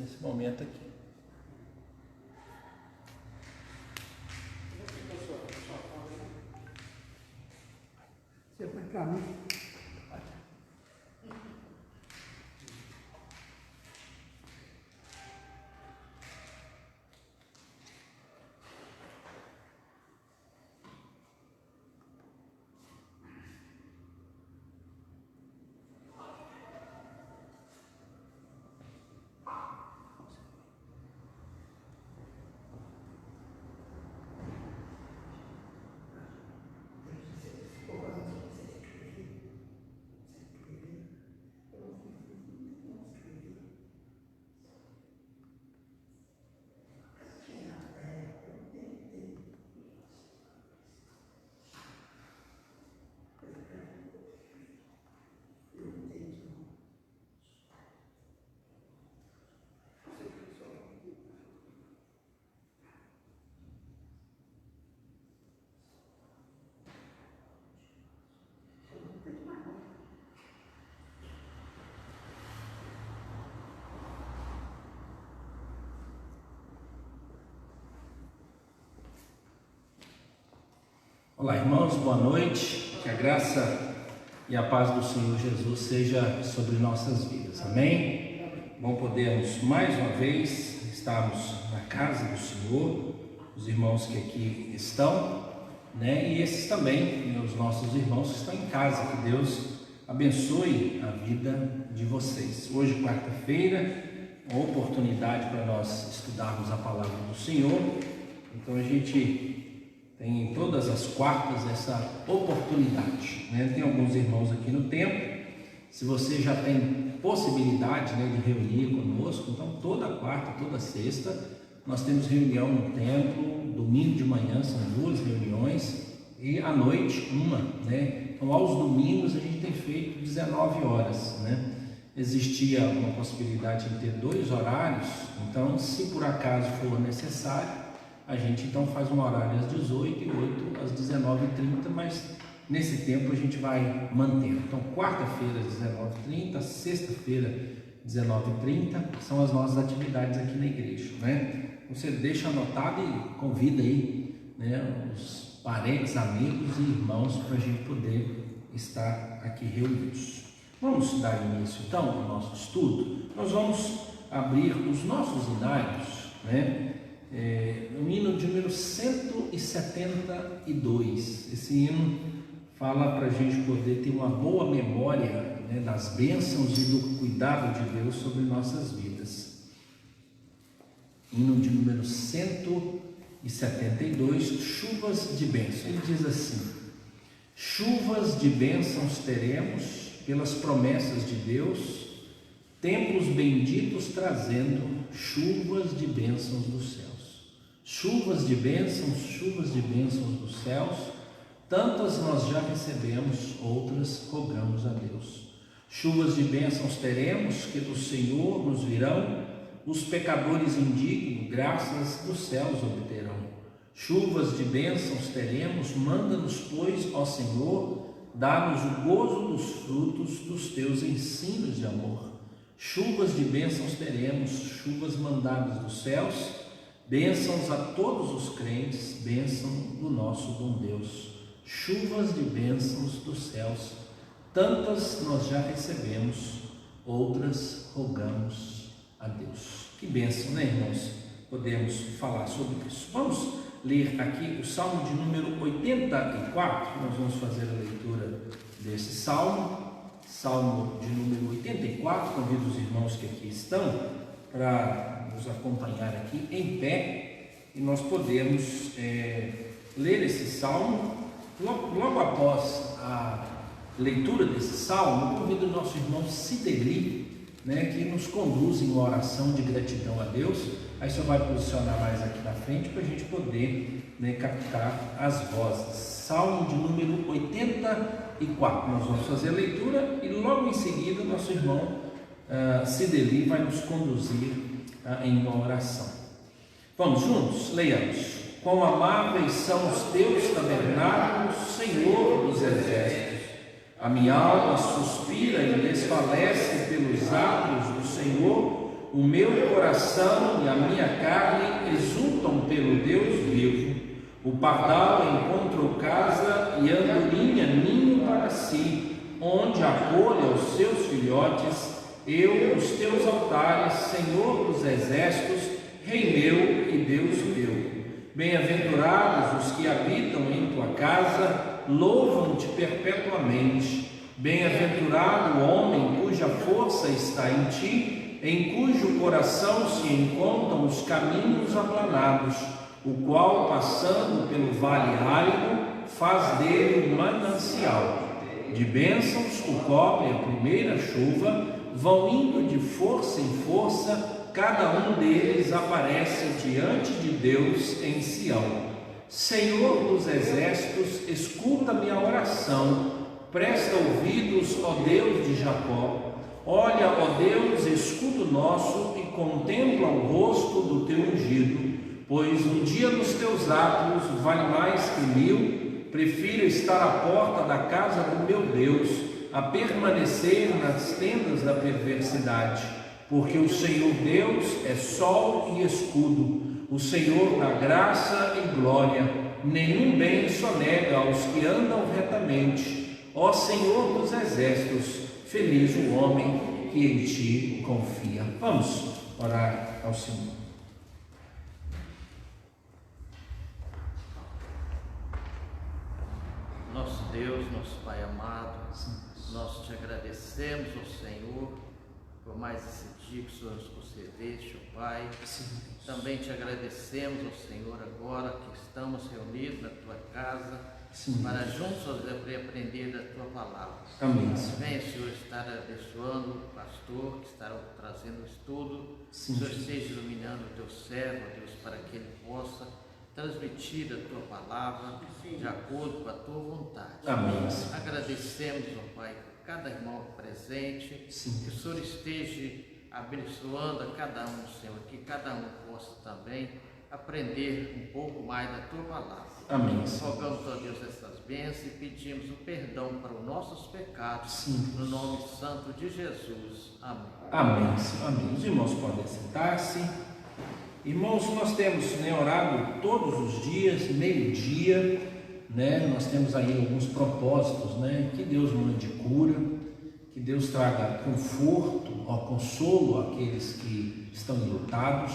nesse momento aqui. Você põe para mim. Olá, irmãos, boa noite. Que a graça e a paz do Senhor Jesus seja sobre nossas vidas. Amém? Bom podermos mais uma vez estarmos na casa do Senhor, os irmãos que aqui estão, né? E esses também, os nossos irmãos que estão em casa. Que Deus abençoe a vida de vocês. Hoje, quarta-feira, uma oportunidade para nós estudarmos a palavra do Senhor. Então a gente tem em todas as quartas essa oportunidade, né? Tem alguns irmãos aqui no templo. Se você já tem possibilidade, né, de reunir conosco, então toda quarta, toda sexta nós temos reunião no templo. Domingo de manhã são 2 reuniões e à noite uma, né? Então aos domingos a gente tem feito 19 horas, né? Existia uma possibilidade de ter 2 horários, então se por acaso for necessário, a gente então faz um horário às 18 e 8 às 19h30, mas nesse tempo a gente vai mantendo. Então quarta-feira às 19h30, sexta-feira 19h30 são as nossas atividades aqui na igreja, né? Você deixa anotado e convida aí, né, os parentes, amigos e irmãos para a gente poder estar aqui reunidos. Vamos dar início então ao nosso estudo. Nós vamos abrir os nossos hinários, né? No hino de número 172. Esse hino fala para a gente poder ter uma boa memória, né, das bênçãos e do cuidado de Deus sobre nossas vidas. Hino de número 172, chuvas de bênção. Ele diz assim: chuvas de bênçãos teremos pelas promessas de Deus, tempos benditos trazendo chuvas de bênçãos dos céus. Chuvas de bênçãos dos céus, tantas nós já recebemos, outras rogamos a Deus. Chuvas de bênçãos teremos, que do Senhor nos virão, os pecadores indignos, graças dos céus obterão. Chuvas de bênçãos teremos, manda-nos, pois, ó Senhor, dá-nos o gozo dos frutos dos teus ensinos de amor. Chuvas de bênçãos teremos, chuvas mandadas dos céus, bênçãos a todos os crentes, bênção do nosso bom Deus. Chuvas de bênçãos dos céus, tantas nós já recebemos, outras rogamos a Deus. Que bênção, né, irmãos? Podemos falar sobre isso. Vamos ler aqui o Salmo de número 84. Nós vamos fazer a leitura desse Salmo. Salmo de número 84. Convido os irmãos que aqui estão para nos acompanhar aqui em pé, e nós podemos ler esse salmo. Logo após a leitura desse salmo, eu convido o nosso irmão Sideli, né, que nos conduz em uma oração de gratidão a Deus. Aí só vai posicionar mais aqui na frente para a gente poder, né, captar as vozes. Salmo de número 84. Nós vamos fazer a leitura e logo em seguida nosso irmão Sideli vai nos conduzir em uma oração. Vamos juntos? Leiamos. Quão amáveis são os teus tabernáculos, Senhor dos exércitos. A minha alma suspira e desfalece pelos atos do Senhor, o meu coração e a minha carne exultam pelo Deus vivo. O pardal encontrou casa e a andorinha ninho para si, onde acolha os seus filhotes. Eu, os teus altares, Senhor dos exércitos, Rei meu e Deus meu. Bem-aventurados os que habitam em tua casa, louvam-te perpetuamente. Bem-aventurado o homem cuja força está em ti, em cujo coração se encontram os caminhos aplanados, o qual, passando pelo vale árido, faz dele um manancial. De bênçãos o cobre a primeira chuva, vão indo de força em força, cada um deles aparece diante de Deus em Sião. Senhor dos exércitos, escuta minha oração, presta ouvidos, ó Deus de Jacó. Olha, ó Deus, escudo nosso, e contempla o rosto do teu ungido, pois um dia nos teus atos vale mais que 1000. Prefiro estar à porta da casa do meu Deus, a permanecer nas tendas da perversidade, porque o Senhor Deus é sol e escudo, o Senhor dá graça e glória, nenhum bem sonega aos que andam retamente. Ó Senhor dos exércitos, feliz o homem que em ti confia. Vamos orar ao Senhor. Nosso Deus, nosso Pai amado, nós te agradecemos, ó Senhor, por mais esse dia que o Senhor nos concedeste, ó Pai. Também te agradecemos, ó Senhor, agora que estamos reunidos na tua casa, para juntos aprender da tua palavra. Amém. Venha, Senhor, estar abençoando o pastor que estará trazendo o estudo. Sim, Senhor, esteja iluminando o teu servo, ó Deus, para que ele possa transmitir a tua palavra de acordo com a tua vontade. Amém. Agradecemos, ó Pai, por cada irmão presente. Sim. Que o Senhor esteja abençoando a cada um, Senhor, que cada um possa também aprender um pouco mais da tua palavra. Amém. Rogamos, ó Deus, essas bênçãos e pedimos o perdão para os nossos pecados. Sim. No nome santo de Jesus. Amém. Amém. Amém. Os irmãos podem sentar-se. Irmãos, nós temos orado todos os dias, meio-dia, nós temos aí alguns propósitos, que Deus mande cura, que Deus traga conforto, consolo àqueles que estão enlutados.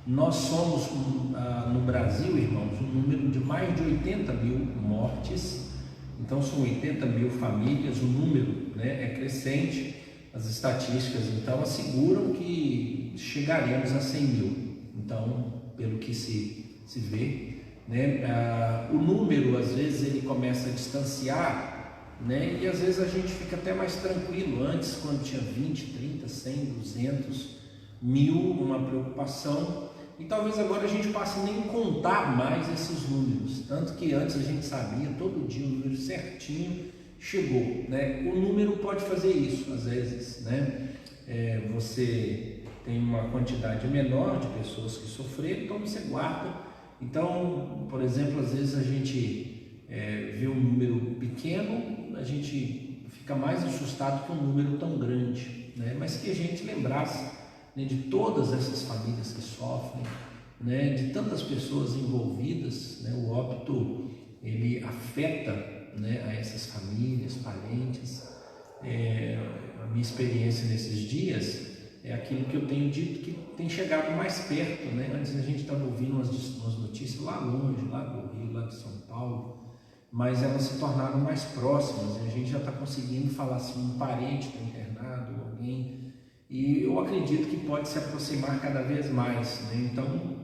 Nós somos, no Brasil, irmãos, um número de mais de 80 mil mortes, então são 80 mil famílias, o número é crescente, as estatísticas então asseguram que chegaremos a 100 mil. Então, pelo que se vê, o número às vezes ele começa a distanciar, e às vezes a gente fica até mais tranquilo. Antes, quando tinha 20, 30, 100, 200, 1000, uma preocupação, e talvez agora a gente passe a nem contar mais esses números, tanto que antes a gente sabia todo dia o número certinho, chegou, o número pode fazer isso às vezes, você tem uma quantidade menor de pessoas que sofreram, então você guarda. Então, por exemplo, às vezes a gente vê um número pequeno, a gente fica mais assustado que um número tão grande, mas que a gente lembrasse de todas essas famílias que sofrem, de tantas pessoas envolvidas. O óbito ele afeta a essas famílias, parentes. A minha experiência nesses dias é aquilo que eu tenho dito, que tem chegado mais perto, Antes a gente estava ouvindo umas notícias lá longe, lá do Rio, lá de São Paulo, mas elas se tornaram mais próximas, e a gente já está conseguindo falar assim, um parente está internado, alguém, e eu acredito que pode se aproximar cada vez mais, Então,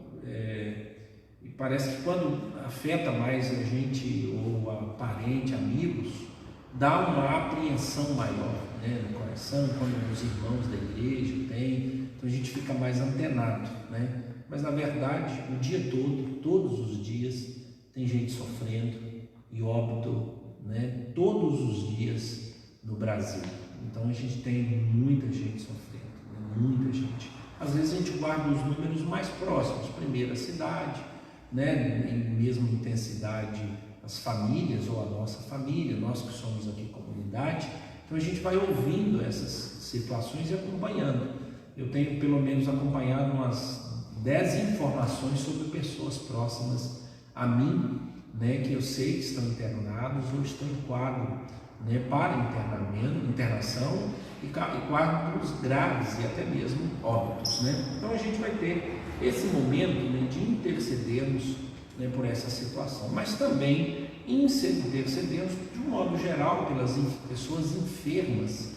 e parece que quando afeta mais a gente, ou a parente, amigos, dá uma apreensão maior no coração, quando os irmãos da igreja têm, então a gente fica mais antenado, mas na verdade o dia todo, todos os dias tem gente sofrendo e óbito, todos os dias no Brasil. Então a gente tem muita gente sofrendo, muita gente. Às vezes a gente guarda os números mais próximos, primeiro a cidade, em mesma intensidade as famílias ou a nossa família, nós que somos aqui comunidade. Então a gente vai ouvindo essas situações e acompanhando. eu tenho pelo menos acompanhado umas 10 informações sobre pessoas próximas a mim, né, que eu sei que estão internados ou estão em quadro, né, para internação e quadros graves e até mesmo óbitos, né? Então a gente vai ter esse momento, né, de intercedermos, né, por essa situação, mas também intercedermos de um modo geral pelas pessoas enfermas,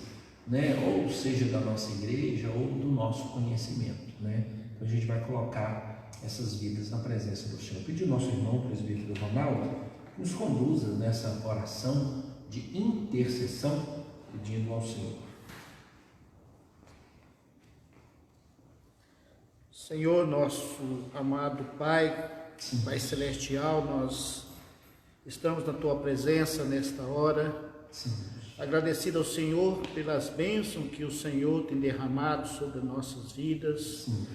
né, ou seja da nossa igreja ou do nosso conhecimento, né? Então a gente vai colocar essas vidas na presença do Senhor. Pedir ao nosso irmão, o presbítero Ronaldo, que nos conduza nessa oração de intercessão, pedindo ao Senhor. Senhor, nosso amado Pai, Sim. Pai Celestial, nós estamos na Tua presença nesta hora, Sim. agradecido ao Senhor pelas bênçãos que o Senhor tem derramado sobre nossas vidas. Sim.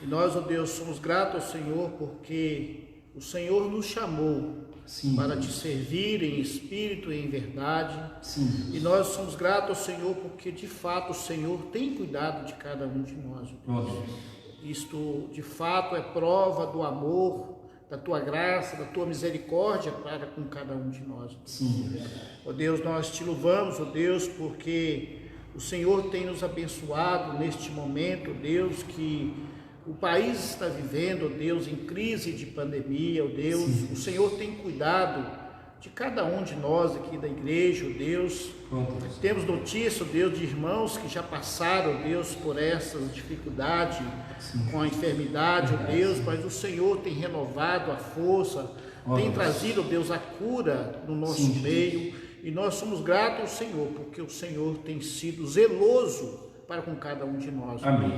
E nós, ó Deus, somos gratos ao Senhor porque o Senhor nos chamou, Sim, para te servir em espírito e em verdade. Sim. E nós somos gratos ao Senhor porque de fato o Senhor tem cuidado de cada um de nós. Ó Deus. Isto de fato é prova do amor, da tua graça, da tua misericórdia para com cada um de nós. Sim. Ó Deus, nós te louvamos, ó Deus, porque o Senhor tem nos abençoado neste momento, ó Deus, que o país está vivendo, ó Deus, em crise de pandemia, ó Deus. Sim. O Senhor tem cuidado de cada um de nós aqui da igreja, ó Deus. Deus. Temos notícia, ó Deus, de irmãos que já passaram, ó Deus, por essas dificuldades com a enfermidade, ó Deus, mas o Senhor tem renovado a força, tem Deus. trazido, ó Deus, a cura no nosso Sim. meio, e nós somos gratos ao Senhor, porque o Senhor tem sido zeloso para com cada um de nós. Amém.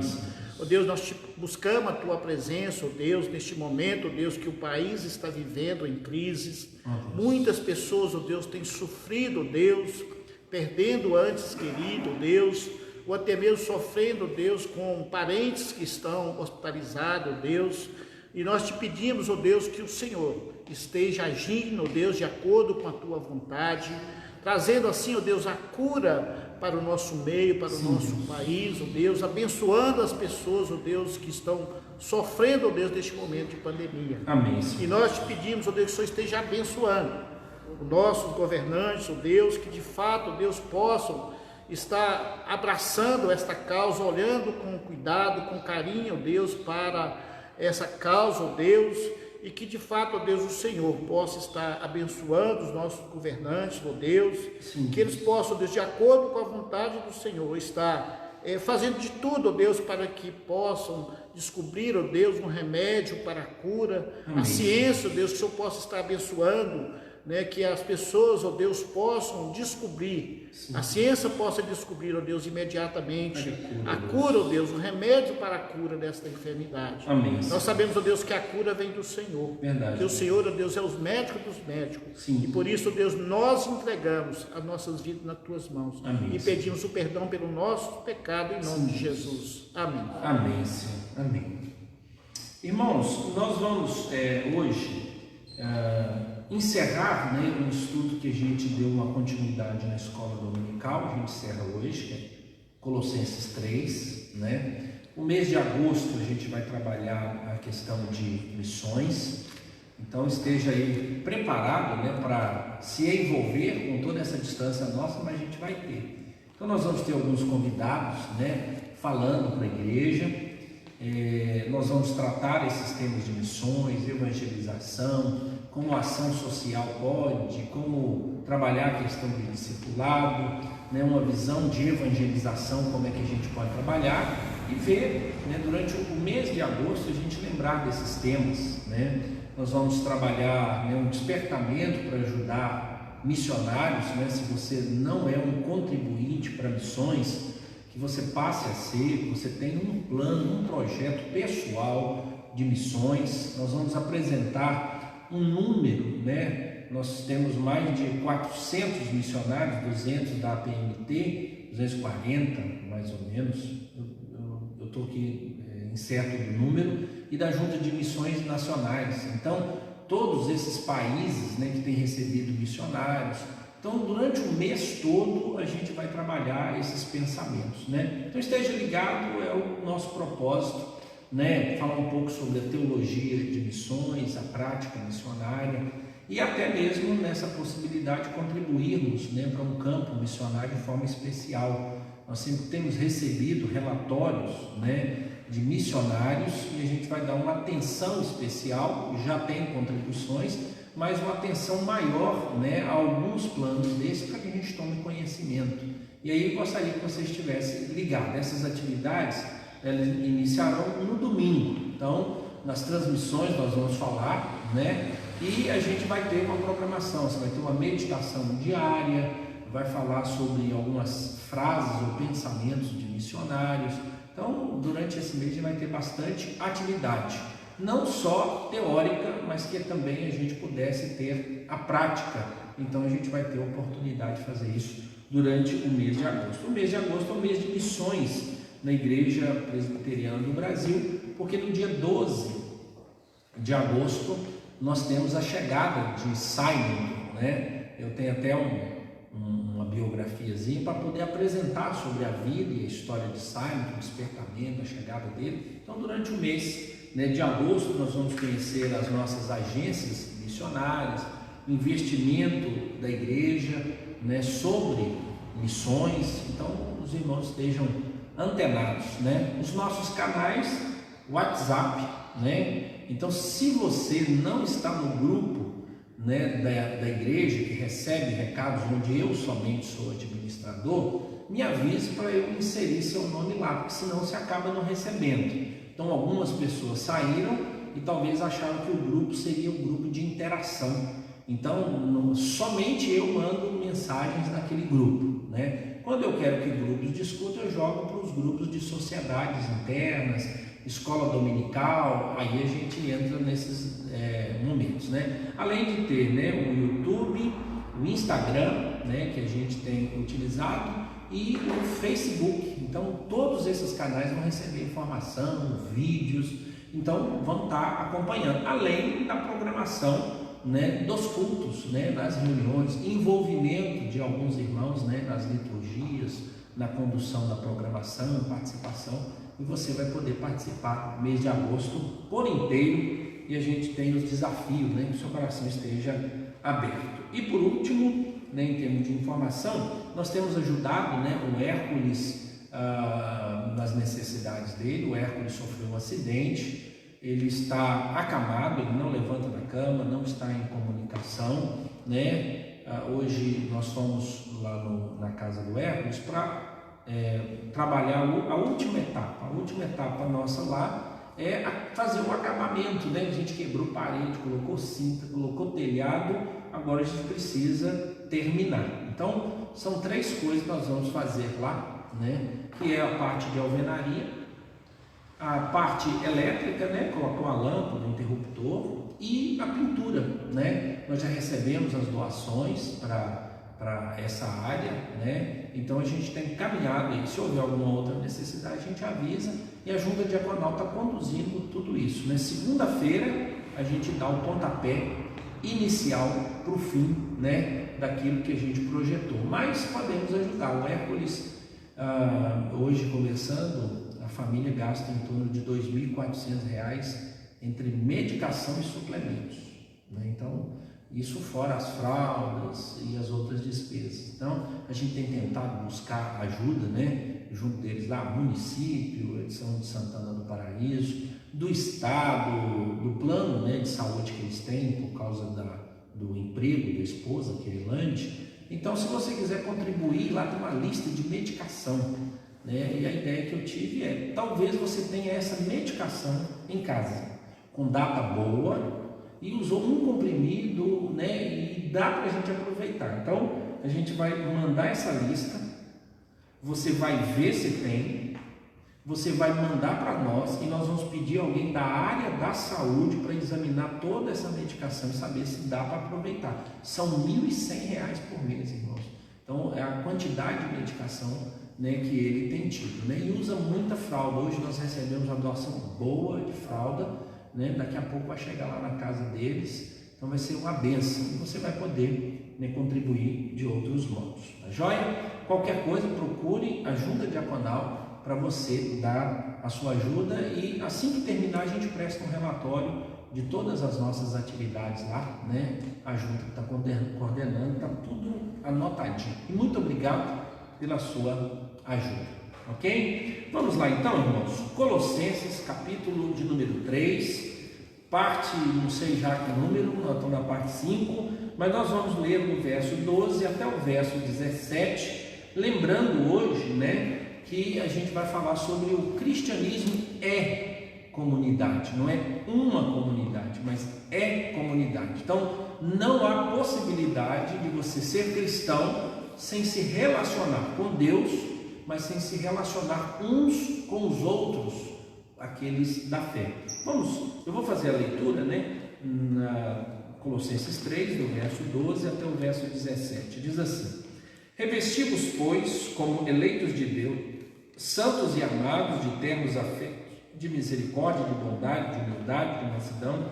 Ó Deus, nós buscamos a Tua presença, ó Deus, neste momento, ó Deus, que o país está vivendo em crises. Muitas pessoas, ó Deus, têm sofrido, ó Deus, perdendo antes querido, ó Deus, ou até mesmo sofrendo, ó Deus, com parentes que estão hospitalizados, ó Deus. E nós te pedimos, ó Deus, que o Senhor esteja agindo, ó Deus, de acordo com a Tua vontade, trazendo assim, ó Deus, a cura para o nosso meio, para o nosso país, ó Deus, abençoando as pessoas, ó Deus, que estão sofrendo, ó Deus, neste momento de pandemia. Amém. E nós te pedimos, ó Deus, que o Senhor esteja abençoando os nossos governantes, ó Deus, que de fato, ó Deus, possam estar abraçando esta causa, olhando com cuidado, com carinho, ó Deus, para essa causa, ó Deus, e que de fato, ó Deus, o Senhor possa estar abençoando os nossos governantes, ó Deus, que eles possam, ó Deus, de acordo com a vontade do Senhor, estar fazendo de tudo, ó Deus, para que possam descobrir, ó Deus, um remédio para a cura, a ciência, ó Deus, que o Senhor possa estar abençoando, né, que as pessoas, ó Deus, possam descobrir, a ciência possa descobrir, ó Deus, imediatamente a cura, ó Deus, o remédio para a cura desta enfermidade. Amém. Nós sabemos, ó Deus, que a cura vem do Senhor. Verdade. Que o Senhor, ó Deus, é os médicos dos médicos. Sim. E por isso, ó Deus, nós entregamos as nossas vidas nas Tuas mãos. Amém. E pedimos o perdão pelo nosso pecado em nome de Jesus. Amém. Amém, Senhor. Amém. Irmãos, nós vamos hoje encerrar, né, um estudo que a gente deu uma continuidade na escola dominical. A gente encerra hoje, que é Colossenses 3, né? O mês de agosto a gente vai trabalhar a questão de missões. Então esteja aí preparado, né, para se envolver com toda essa distância nossa, mas a gente vai ter. Então nós vamos ter alguns convidados, né, falando para a igreja. Nós vamos tratar esses temas de missões, evangelização, como a ação social pode, como trabalhar a questão do discipulado, né, uma visão de evangelização, como é que a gente pode trabalhar e ver, né, durante o mês de agosto a gente lembrar desses temas, né? Nós vamos trabalhar, né, um despertamento para ajudar missionários, né? Se você não é um contribuinte para missões, que você passe a ser, que você tenha um plano, um projeto pessoal de missões. Nós vamos apresentar um número, né? Nós temos mais de 400 missionários, 200 da APMT, 240 mais ou menos, eu estou aqui incerto do número, e da Junta de Missões Nacionais. Então, todos esses países, né, que têm recebido missionários, Então, durante o mês todo, a gente vai trabalhar esses pensamentos, né? Então, esteja ligado, é o nosso propósito, né? Falar um pouco sobre a teologia de missões, a prática missionária e até mesmo nessa possibilidade de contribuirmos, né, para um campo missionário de forma especial. Nós sempre temos recebido relatórios, né, de missionários e a gente vai dar uma atenção especial, já tem contribuições, mas uma atenção maior, né, a alguns planos desses para que a gente tome conhecimento. E aí eu gostaria que você estivesse ligado. Essas atividades, elas iniciarão no domingo. Então, nas transmissões nós vamos falar, né, e a gente vai ter uma programação. Você vai ter uma meditação diária, vai falar sobre algumas frases ou pensamentos de missionários. Então, durante esse mês a gente vai ter bastante atividade, não só teórica, mas que também a gente pudesse ter a prática. Então, a gente vai ter a oportunidade de fazer isso durante o mês de agosto. O mês de agosto é o mês de missões na Igreja Presbiteriana do Brasil, porque no dia 12 de agosto nós temos a chegada de Simon, né? Eu tenho até uma biografiazinha para poder apresentar sobre a vida e a história de Simon, o despertamento, a chegada dele. Então, durante o mês, né, de agosto, nós vamos conhecer as nossas agências missionárias, o investimento da igreja, né, sobre missões. Então, os irmãos estejam antenados, né? Os nossos canais, WhatsApp, né? Então, se você não está no grupo, né, da igreja, que recebe recados onde eu somente sou administrador, me avise para eu inserir seu nome lá, porque senão você acaba não recebendo. Então, algumas pessoas saíram e talvez acharam que o grupo seria um grupo de interação. Então, somente eu mando mensagens naquele grupo, né? Quando eu quero que grupos discutam, eu jogo para os grupos de sociedades internas, escola dominical, aí a gente entra nesses momentos, né? Além de ter, né, o YouTube, o Instagram, né, que a gente tem utilizado, e o Facebook. Então, todos esses canais vão receber informação, vídeos, então vão estar acompanhando, além da programação, né, dos cultos, né, das reuniões, envolvimento de alguns irmãos, né, nas liturgias, na condução da programação, participação, e você vai poder participar no mês de agosto por inteiro, e a gente tem os desafios, né, que o seu coração esteja aberto. E por último, né, em termos de informação, nós temos ajudado, né, o Hércules nas necessidades dele. O Hércules sofreu um acidente, ele está acamado, ele não levanta da cama, não está em comunicação, né? Hoje nós fomos lá na casa do Hércules para trabalhar a última etapa. A última etapa nossa lá é fazer o acabamento, né? A gente quebrou parede, colocou cinta, colocou telhado, agora a gente precisa terminar. Então, são 3 coisas que nós vamos fazer lá, né? Que é a parte de alvenaria, a parte elétrica, né? Colocou a lâmpada, o interruptor, e a pintura, né? Nós já recebemos as doações para essa área, né? Então a gente tem caminhado aí. Se houver alguma outra necessidade, a gente avisa, e a Junta Diaconal está conduzindo tudo isso, né? Segunda-feira a gente dá o pontapé inicial para o fim, né, daquilo que a gente projetou, mas podemos ajudar. O Hércules, hoje começando, a família gasta em torno de R$ 2.400 entre medicação e suplementos, né? Então, isso fora as fraldas e as outras despesas. Então, a gente tem tentado buscar ajuda, né, junto deles lá, município, eles são de Santana do Paraíso, do estado, do plano, né, de saúde que eles têm por causa do emprego da esposa, Querilande. Então, se você quiser contribuir, lá tem uma lista de medicação, né? E a ideia que eu tive é, talvez você tenha essa medicação em casa, com data boa, e usou um comprimido, né? E dá para a gente aproveitar. Então, a gente vai mandar essa lista, você vai ver se tem, você vai mandar para nós, e nós vamos pedir alguém da área da saúde para examinar toda essa medicação e saber se dá para aproveitar. São R$ 1.100 por mês, irmãos. Então, é a quantidade de medicação, né, que ele tem tido, né? E usa muita fralda. Hoje nós recebemos uma doação boa de fralda, né? Daqui a pouco vai chegar lá na casa deles, então vai ser uma bênção, e você vai poder né, contribuir de outros modos. Tá joia? Qualquer coisa, procure a Junta Diaconal para você dar a sua ajuda, e assim que terminar a gente presta um relatório de todas as nossas atividades lá, né? A Junta que está coordenando, está tudo anotadinho. E muito obrigado pela sua ajuda, ok? Vamos lá então, irmãos. Colossenses, capítulo de número 3, parte, não sei já que número, nós estamos na parte 5, mas nós vamos ler do verso 12 até o verso 17, lembrando hoje, né, que a gente vai falar sobre o cristianismo é comunidade, não é uma comunidade, mas é comunidade. Então, não há possibilidade de você ser cristão sem se relacionar com Deus, mas sem se relacionar uns com os outros, aqueles da fé. Eu vou fazer a leitura, né, na Colossenses 3, do verso 12 até o verso 17. Diz assim: revesti-vos, pois, como eleitos de Deus, santos e amados, de ternos afetos, de misericórdia, de bondade, de humildade, de mansidão,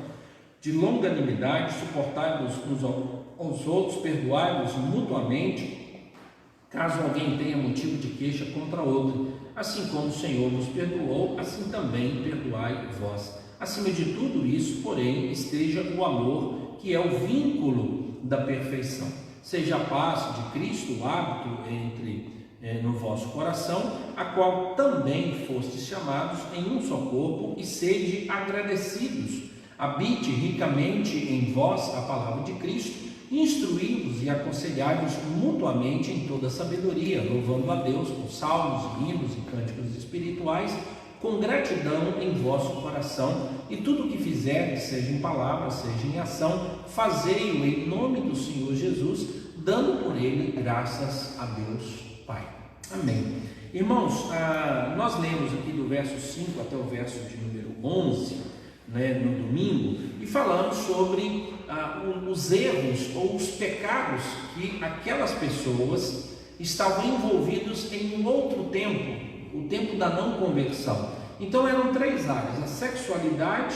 de longanimidade, suportai-vos uns aos outros, perdoai-vos mutuamente, caso alguém tenha motivo de queixa contra outro. Assim como o Senhor vos perdoou, assim também perdoai vós. Acima de tudo isso, porém, esteja o amor, que é o vínculo da perfeição. Seja a paz de Cristo o hábito no vosso coração, a qual também fostes chamados em um só corpo, e sede agradecidos. Habite ricamente em vós a palavra de Cristo, instruí-vos e aconselhai-vos mutuamente em toda sabedoria, louvando a Deus com salmos, hinos e cânticos espirituais, com gratidão em vosso coração, e tudo o que fizerdes, seja em palavra, seja em ação, fazei-o em nome do Senhor Jesus, dando por ele graças a Deus Pai. Amém. Irmãos, nós lemos aqui do verso 5 até o verso de número 11, né, no domingo, e falamos sobre os erros ou os pecados que aquelas pessoas estavam envolvidos em um outro tempo, o tempo da não conversão. Então eram 3 áreas: a sexualidade,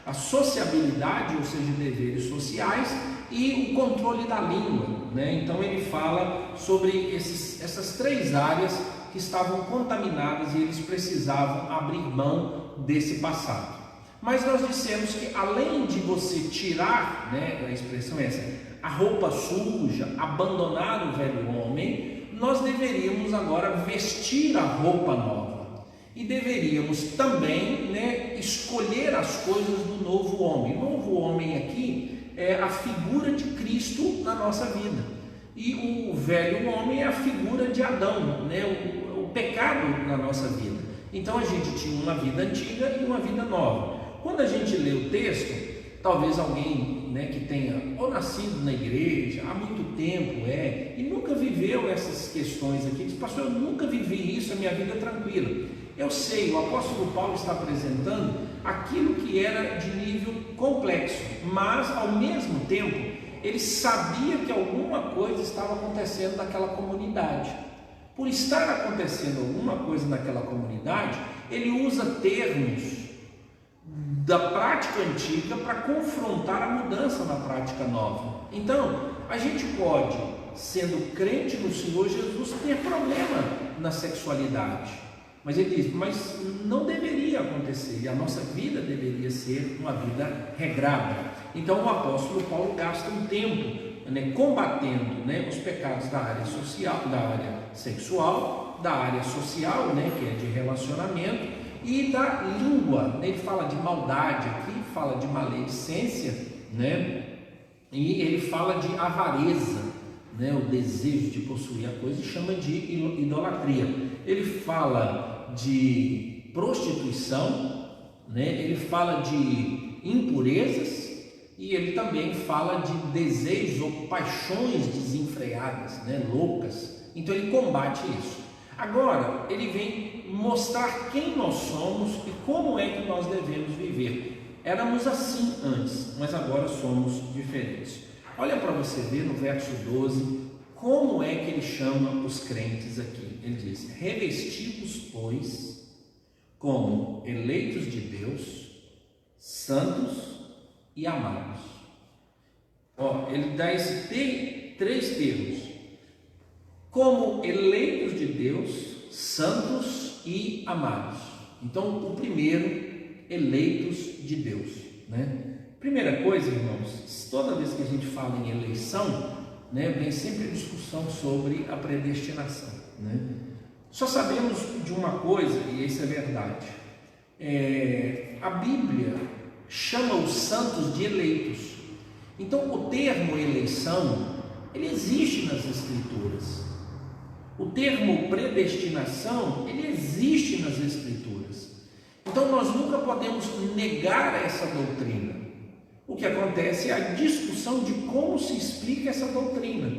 a sociabilidade, ou seja, deveres sociais, e o controle da língua, né? Então ele fala sobre essas 3 áreas que estavam contaminadas, e eles precisavam abrir mão desse passado. Mas nós dissemos que, além de você tirar, né, a expressão é essa, a roupa suja, abandonar o velho homem, nós deveríamos agora vestir a roupa nova. E deveríamos também, né, escolher as coisas do novo homem. O novo homem aqui é a figura de Cristo na nossa vida. E o velho homem é a figura de Adão, né, o pecado na nossa vida. Então a gente tinha uma vida antiga e uma vida nova. Quando a gente lê o texto, talvez alguém, né, que tenha ou nascido na igreja há muito tempo e nunca viveu essas questões aqui, diz: pastor, eu nunca vivi isso, a minha vida é tranquila. Eu sei, o apóstolo Paulo está apresentando aquilo que era de nível complexo, mas ao mesmo tempo ele sabia que alguma coisa estava acontecendo naquela comunidade. Por estar acontecendo alguma coisa naquela comunidade, ele usa termos da prática antiga para confrontar a mudança na prática nova. Então, a gente pode, sendo crente no Senhor Jesus, ter problema na sexualidade. Mas ele diz: mas não deveria acontecer, e a nossa vida deveria ser uma vida regrada. Então o apóstolo Paulo gasta um tempo, né, combatendo, né, os pecados da área social, da área sexual, da área social, né, que é de relacionamento, e da língua. Ele fala de maldade aqui, fala de maledicência, né, e ele fala de avareza, né, o desejo de possuir a coisa, e chama de idolatria. Ele fala de prostituição, né, ele fala de impurezas, e ele também fala de desejos ou paixões desenfreadas, né, loucas. Então ele combate isso. Agora ele vem mostrar quem nós somos e como é que nós devemos viver. Éramos assim antes, mas agora somos diferentes. Olha para você ver no verso 12 como é que ele chama os crentes aqui. Ele diz: revesti-vos, pois, como eleitos de Deus, santos e amados. Ele dá esse três termos: como eleitos de Deus, santos e amados. Então, o primeiro, eleitos de Deus, né? Primeira coisa, irmãos, toda vez que a gente fala em eleição, né, vem sempre a discussão sobre a predestinação, né? Só sabemos de uma coisa, e isso é verdade: a Bíblia chama os santos de eleitos. Então, o termo eleição, ele existe nas Escrituras. O termo predestinação, ele existe nas Escrituras. Então, nós nunca podemos negar essa doutrina. O que acontece é a discussão de como se explica essa doutrina.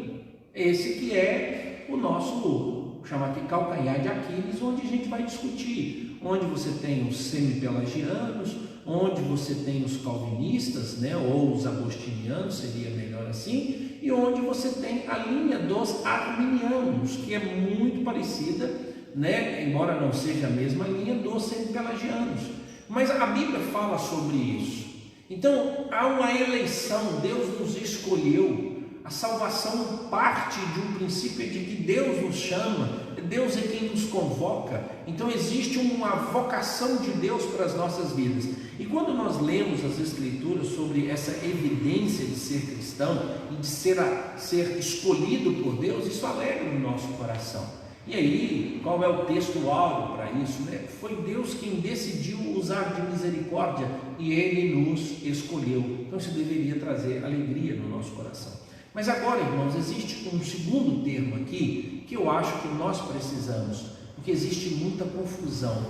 Esse que é o nosso, chama aqui, calcanhar de Aquiles, onde a gente vai discutir, onde você tem os semi-pelagianos, onde você tem os calvinistas, né, ou os agostinianos, seria melhor assim, e onde você tem a linha dos arminianos, que é muito parecida, né, embora não seja a mesma linha dos semi-pelagianos. Mas a Bíblia fala sobre isso. Então, há uma eleição, Deus nos escolheu. A salvação parte de um princípio de que Deus nos chama, Deus é quem nos convoca. Então existe uma vocação de Deus para as nossas vidas. E quando nós lemos as Escrituras sobre essa evidência de ser cristão e de ser escolhido por Deus, isso alegra o nosso coração. E aí, qual é o texto áureo para isso, né? Foi Deus quem decidiu usar de misericórdia e Ele nos escolheu. Então isso deveria trazer alegria no nosso coração. Mas agora, irmãos, existe um segundo termo aqui que eu acho que nós precisamos, porque existe muita confusão.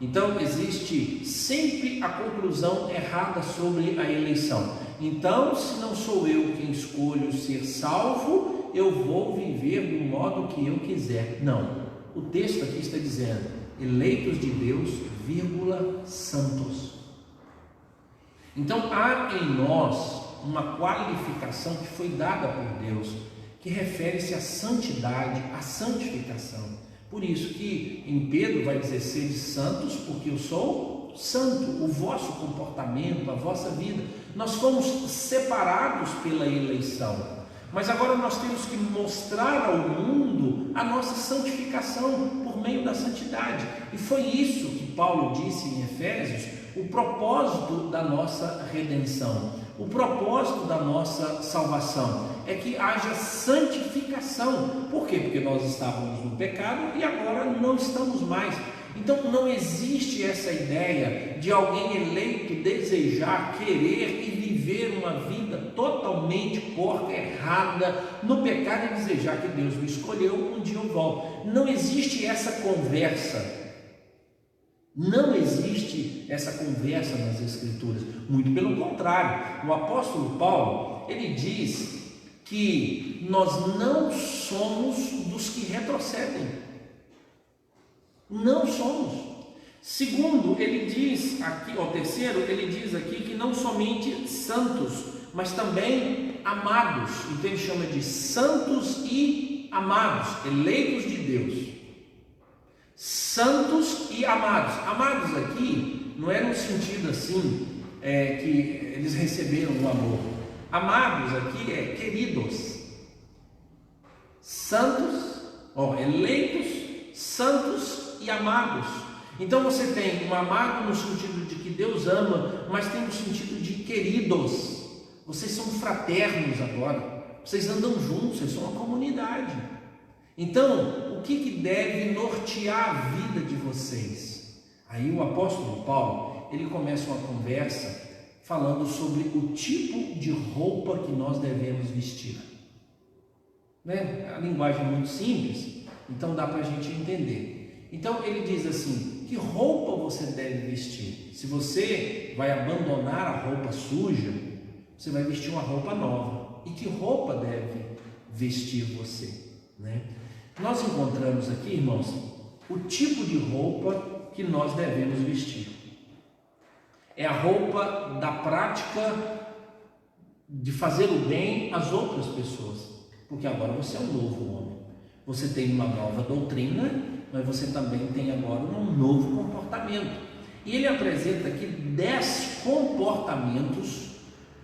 Então existe sempre a conclusão errada sobre a eleição. Então, se não sou eu quem escolho ser salvo, eu vou viver do modo que eu quiser. Não, o texto aqui está dizendo eleitos de Deus, santos. Então há em nós uma qualificação que foi dada por Deus, que refere-se à santidade, à santificação. Por isso que em Pedro vai dizer: sede santos, porque eu sou santo. O vosso comportamento, a vossa vida, nós fomos separados pela eleição. Mas agora nós temos que mostrar ao mundo a nossa santificação por meio da santidade. E foi isso que Paulo disse em Efésios, o propósito da nossa redenção, o propósito da nossa salvação, é que haja santificação. Por quê? Porque nós estávamos no pecado e agora não estamos mais. Então não existe essa ideia de alguém eleito desejar, querer e viver uma vida totalmente porca, errada, no pecado, e desejar que Deus me escolheu, um dia eu volto. Não existe essa conversa. Não existe essa conversa nas Escrituras. Muito pelo contrário, o apóstolo Paulo, ele diz que nós não somos dos que retrocedem. Não somos. Segundo, ele diz aqui, ou terceiro, ele diz aqui que não somente santos, mas também amados. Então ele chama de santos e amados, eleitos de Deus. Santos e amados. Amados aqui não é no sentido assim que eles receberam o amor. Amados aqui é queridos. Santos, eleitos, santos e amados. Então você tem um amado no sentido de que Deus ama, mas tem no sentido de queridos. Vocês são fraternos agora, vocês andam juntos, vocês são uma comunidade. Então, o que deve nortear a vida de vocês? Aí o apóstolo Paulo, ele começa uma conversa falando sobre o tipo de roupa que nós devemos vestir, né? A linguagem é muito simples, então dá para a gente entender. Então ele diz assim: que roupa você deve vestir? Se você vai abandonar a roupa suja, você vai vestir uma roupa nova. E que roupa deve vestir você, né? Nós encontramos aqui, irmãos, o tipo de roupa que nós devemos vestir. É a roupa da prática de fazer o bem às outras pessoas, porque agora você é um novo homem. Você tem uma nova doutrina, mas você também tem agora um novo comportamento. E ele apresenta aqui 10 comportamentos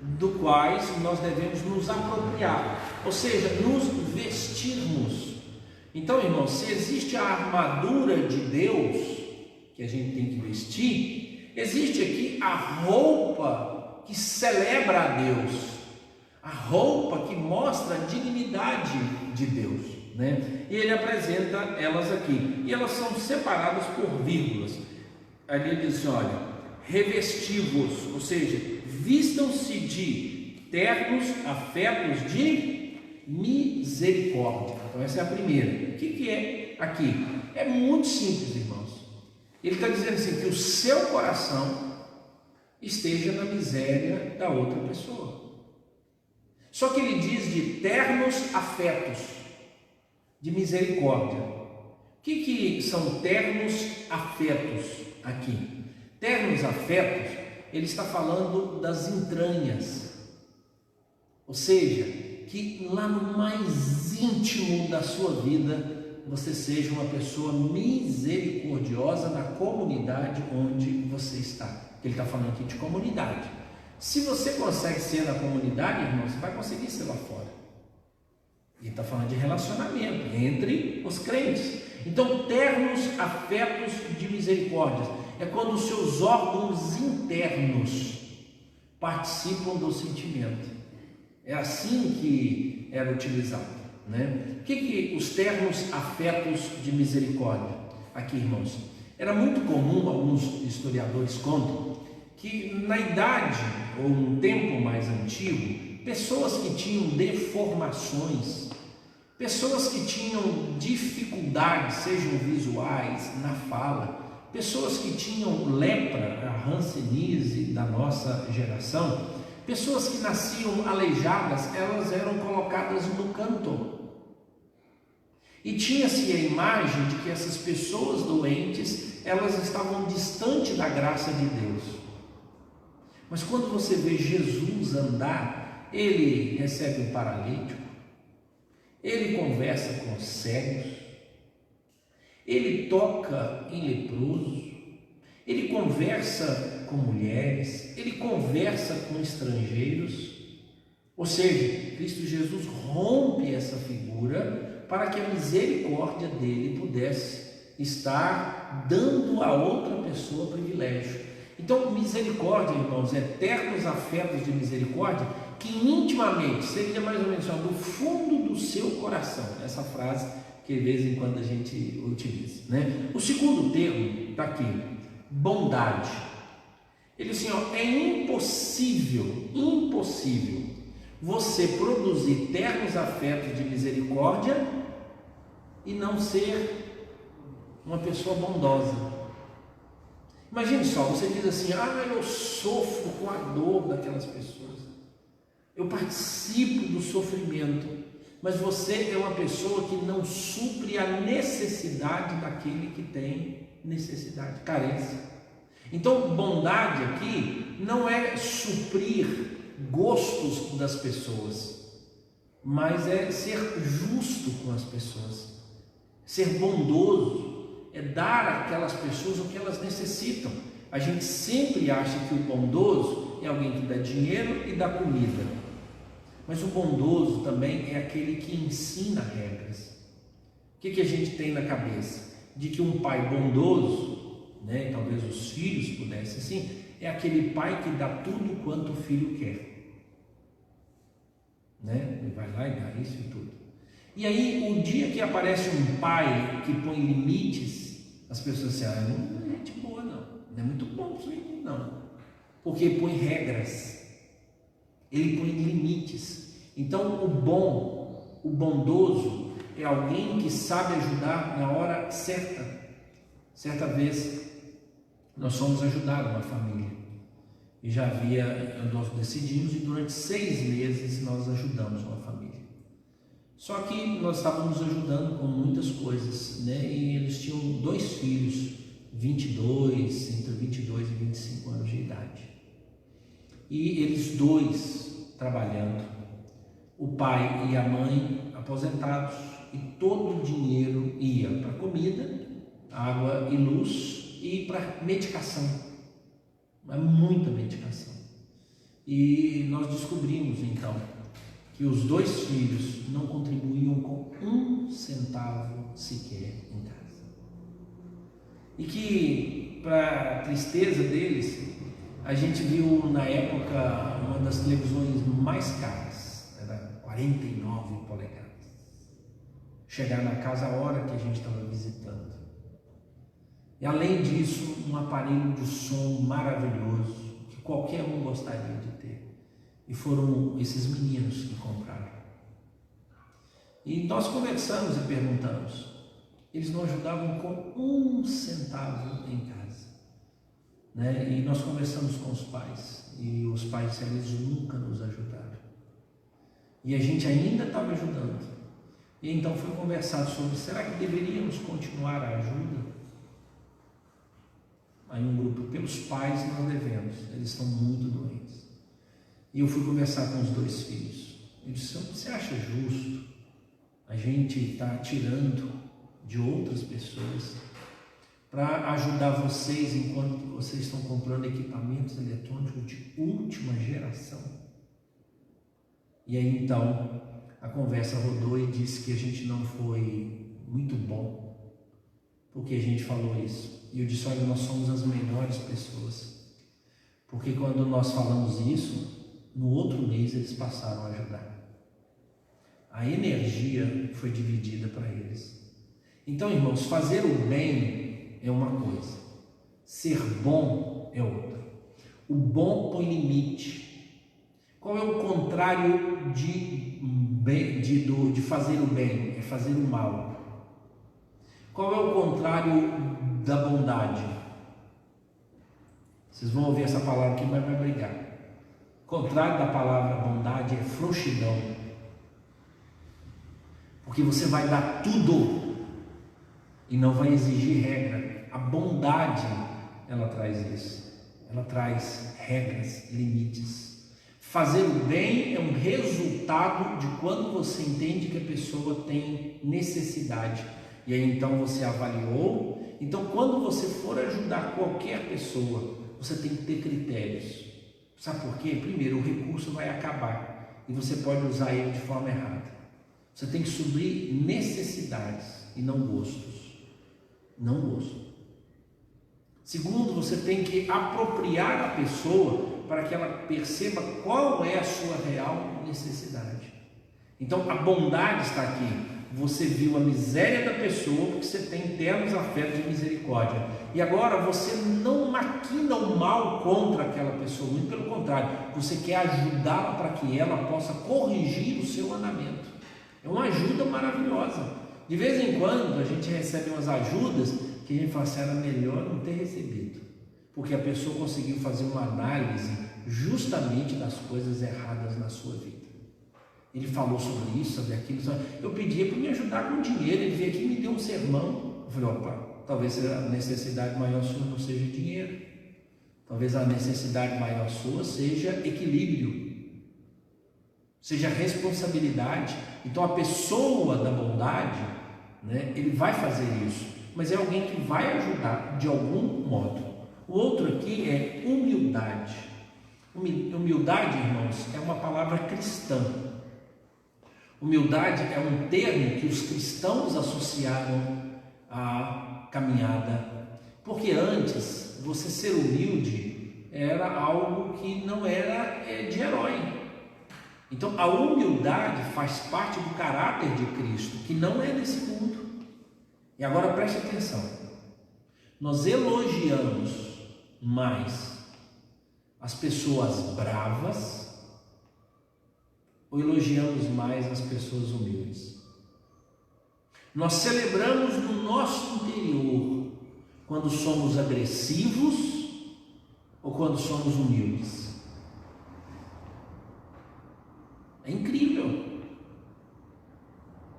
do quais nós devemos nos apropriar, ou seja, nos vestirmos. Então, irmãos, se existe a armadura de Deus que a gente tem que vestir, existe aqui a roupa que celebra a Deus, a roupa que mostra a dignidade de Deus, né? E ele apresenta elas aqui, e elas são separadas por vírgulas. Ali ele diz assim, olha, revesti-vos, ou seja, vistam-se de ternos afetos de misericórdia. Então essa é a primeira. O que é aqui? É muito simples, irmãos. Ele está dizendo assim, que o seu coração esteja na miséria da outra pessoa. Só que ele diz de ternos afetos de misericórdia. O que são ternos afetos aqui? Ternos afetos, ele está falando das entranhas, ou seja, que lá no mais íntimo da sua vida você seja uma pessoa misericordiosa na comunidade onde você está. Ele está falando aqui de comunidade. Se você consegue ser na comunidade, irmão, você vai conseguir ser lá fora. Ele está falando de relacionamento entre os crentes. Então, ternos afetos de misericórdia é quando os seus órgãos internos participam do sentimento. É assim que era utilizado, né? O que os termos afetos de misericórdia? Aqui, irmãos, era muito comum, alguns historiadores contam, que na idade ou um tempo mais antigo, pessoas que tinham deformações, pessoas que tinham dificuldades, sejam visuais, na fala, pessoas que tinham lepra, a hanseníase da nossa geração, pessoas que nasciam aleijadas, elas eram colocadas no canto. E tinha-se a imagem de que essas pessoas doentes, elas estavam distante da graça de Deus. Mas quando você vê Jesus andar, ele recebe um paralítico, ele conversa com cegos, ele toca em leproso, ele conversa com mulheres, ele conversa com estrangeiros. Ou seja, Cristo Jesus rompe essa figura para que a misericórdia dele pudesse estar dando a outra pessoa privilégio. Então, misericórdia, irmãos, eternos afetos de misericórdia, que intimamente, seria mais ou menos do fundo do seu coração, essa frase que de vez em quando a gente utiliza, né? O segundo termo está aqui, bondade. Ele assim, é impossível você produzir ternos afetos de misericórdia e não ser uma pessoa bondosa. Imagine só, você diz assim, eu sofro com a dor daquelas pessoas, eu participo do sofrimento, mas você é uma pessoa que não supre a necessidade daquele que tem necessidade, carência. Então, bondade aqui não é suprir gostos das pessoas, mas é ser justo com as pessoas, ser bondoso, é dar àquelas pessoas o que elas necessitam. A gente sempre acha que o bondoso é alguém que dá dinheiro e dá comida, mas o bondoso também é aquele que ensina regras. O que a gente tem na cabeça? De que um pai bondoso, né, talvez os filhos pudessem assim, é aquele pai que dá tudo quanto o filho quer, né? Ele vai lá e dá isso e tudo. E aí, o dia que aparece um pai que põe limites, as pessoas dizem, não é gente boa não é muito bom isso aí não, porque ele põe regras, ele põe limites. Então, o bondoso é alguém que sabe ajudar na hora certa. Certa vez, nós fomos ajudar uma família, e nós decidimos, e durante 6 meses nós ajudamos uma família. Só que nós estávamos ajudando com muitas coisas, né? E eles tinham 2 filhos, entre 22 e 25 anos de idade. E eles 2 trabalhando, o pai e a mãe aposentados, e todo o dinheiro ia para comida, água e luz e para medicação, muita medicação. E nós descobrimos então que os 2 filhos não contribuíam com 1 centavo sequer em casa. E que, para tristeza deles, a gente viu na época uma das televisões mais caras, era 49 polegadas. Chegar na casa a hora que a gente estava visitando. E além disso, um aparelho de som maravilhoso, que qualquer um gostaria de ter. E foram esses meninos que compraram. E nós conversamos e perguntamos. Eles não ajudavam com 1 centavo em casa, né? E nós conversamos com os pais. E os pais disseram, eles nunca nos ajudaram. E a gente ainda estava ajudando. E então foi conversado sobre, será que deveríamos continuar a ajuda? Aí um grupo, pelos pais nós devemos, eles estão muito doentes. E eu fui conversar com os 2 filhos. Eu disse, você acha justo a gente estar tirando de outras pessoas para ajudar vocês enquanto vocês estão comprando equipamentos eletrônicos de última geração? E aí então a conversa rodou e disse que a gente não foi muito bom porque a gente falou isso. E eu disse, olha, nós somos as melhores pessoas, porque quando nós falamos isso, no outro mês eles passaram a ajudar. A energia foi dividida para eles. Então, irmãos, fazer o bem é uma coisa, ser bom é outra. O bom põe limite. Qual é o contrário de fazer o bem? É fazer o mal. Qual é o contrário da bondade? Vocês vão ouvir essa palavra aqui, mas vai brigar. O contrário da palavra bondade é frouxidão. Porque você vai dar tudo e não vai exigir regra. A bondade, ela traz isso. Ela traz regras, limites. Fazer o bem é um resultado de quando você entende que a pessoa tem necessidade. E aí então você avaliou. Então quando você for ajudar qualquer pessoa, você tem que ter critérios. Sabe por quê? Primeiro, o recurso vai acabar e você pode usar ele de forma errada. Você tem que suprir necessidades e não gostos. Não gosto. Segundo, você tem que apropriar a pessoa para que ela perceba qual é a sua real necessidade. Então a bondade está aqui. Você viu a miséria da pessoa porque você tem ternos afetos de misericórdia. E agora você não maquina o mal contra aquela pessoa, muito pelo contrário, você quer ajudá-la para que ela possa corrigir o seu andamento. É uma ajuda maravilhosa. De vez em quando a gente recebe umas ajudas que a gente fala assim, era melhor não ter recebido, porque a pessoa conseguiu fazer uma análise justamente das coisas erradas na sua vida. Ele falou sobre isso, sobre aquilo. Eu pedia para me ajudar com dinheiro. Ele veio aqui e me deu um sermão. Eu falei, opa, talvez a necessidade maior sua não seja dinheiro. Talvez a necessidade maior sua seja equilíbrio, seja responsabilidade. Então a pessoa da bondade, né, ele vai fazer isso, mas é alguém que vai ajudar de algum modo. O outro aqui é humildade. Humildade, irmãos, é uma palavra cristã. Humildade é um termo que os cristãos associaram à caminhada, porque antes você ser humilde era algo que não era de herói. Então a humildade faz parte do caráter de Cristo, que não é desse mundo. E agora preste atenção, nós elogiamos mais as pessoas bravas ou elogiamos mais as pessoas humildes? Nós celebramos no nosso interior quando somos agressivos ou quando somos humildes? É incrível.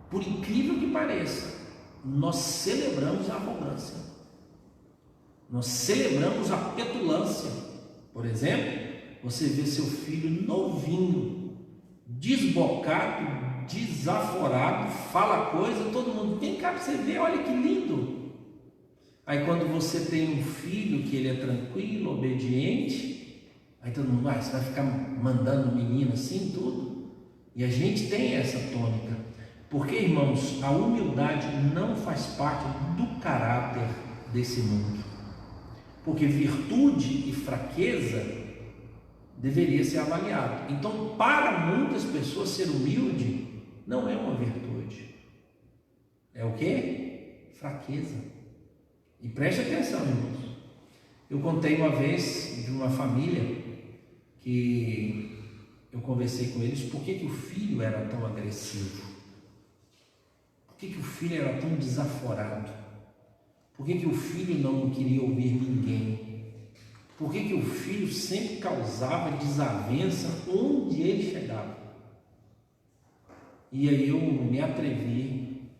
Por incrível que pareça, nós celebramos a arrogância. Nós celebramos a petulância. Por exemplo, você vê seu filho novinho, desbocado, desaforado, fala coisa, todo mundo, vem cá para você ver, olha que lindo. Aí quando você tem um filho que ele é tranquilo, obediente, Aí todo mundo, você vai ficar mandando o menino assim, tudo? E a gente tem essa tônica. Porque, irmãos, a humildade não faz parte do caráter desse mundo. Porque virtude e fraqueza deveria ser avaliado. Então, para muitas pessoas, ser humilde não é uma virtude. É o quê? Fraqueza. E preste atenção, irmãos. Eu contei uma vez de uma família que eu conversei com eles por que o filho era tão agressivo. Por que o filho era tão desaforado? Por que o filho não queria ouvir ninguém? Por que o filho sempre causava desavença onde ele chegava? E aí eu me atrevi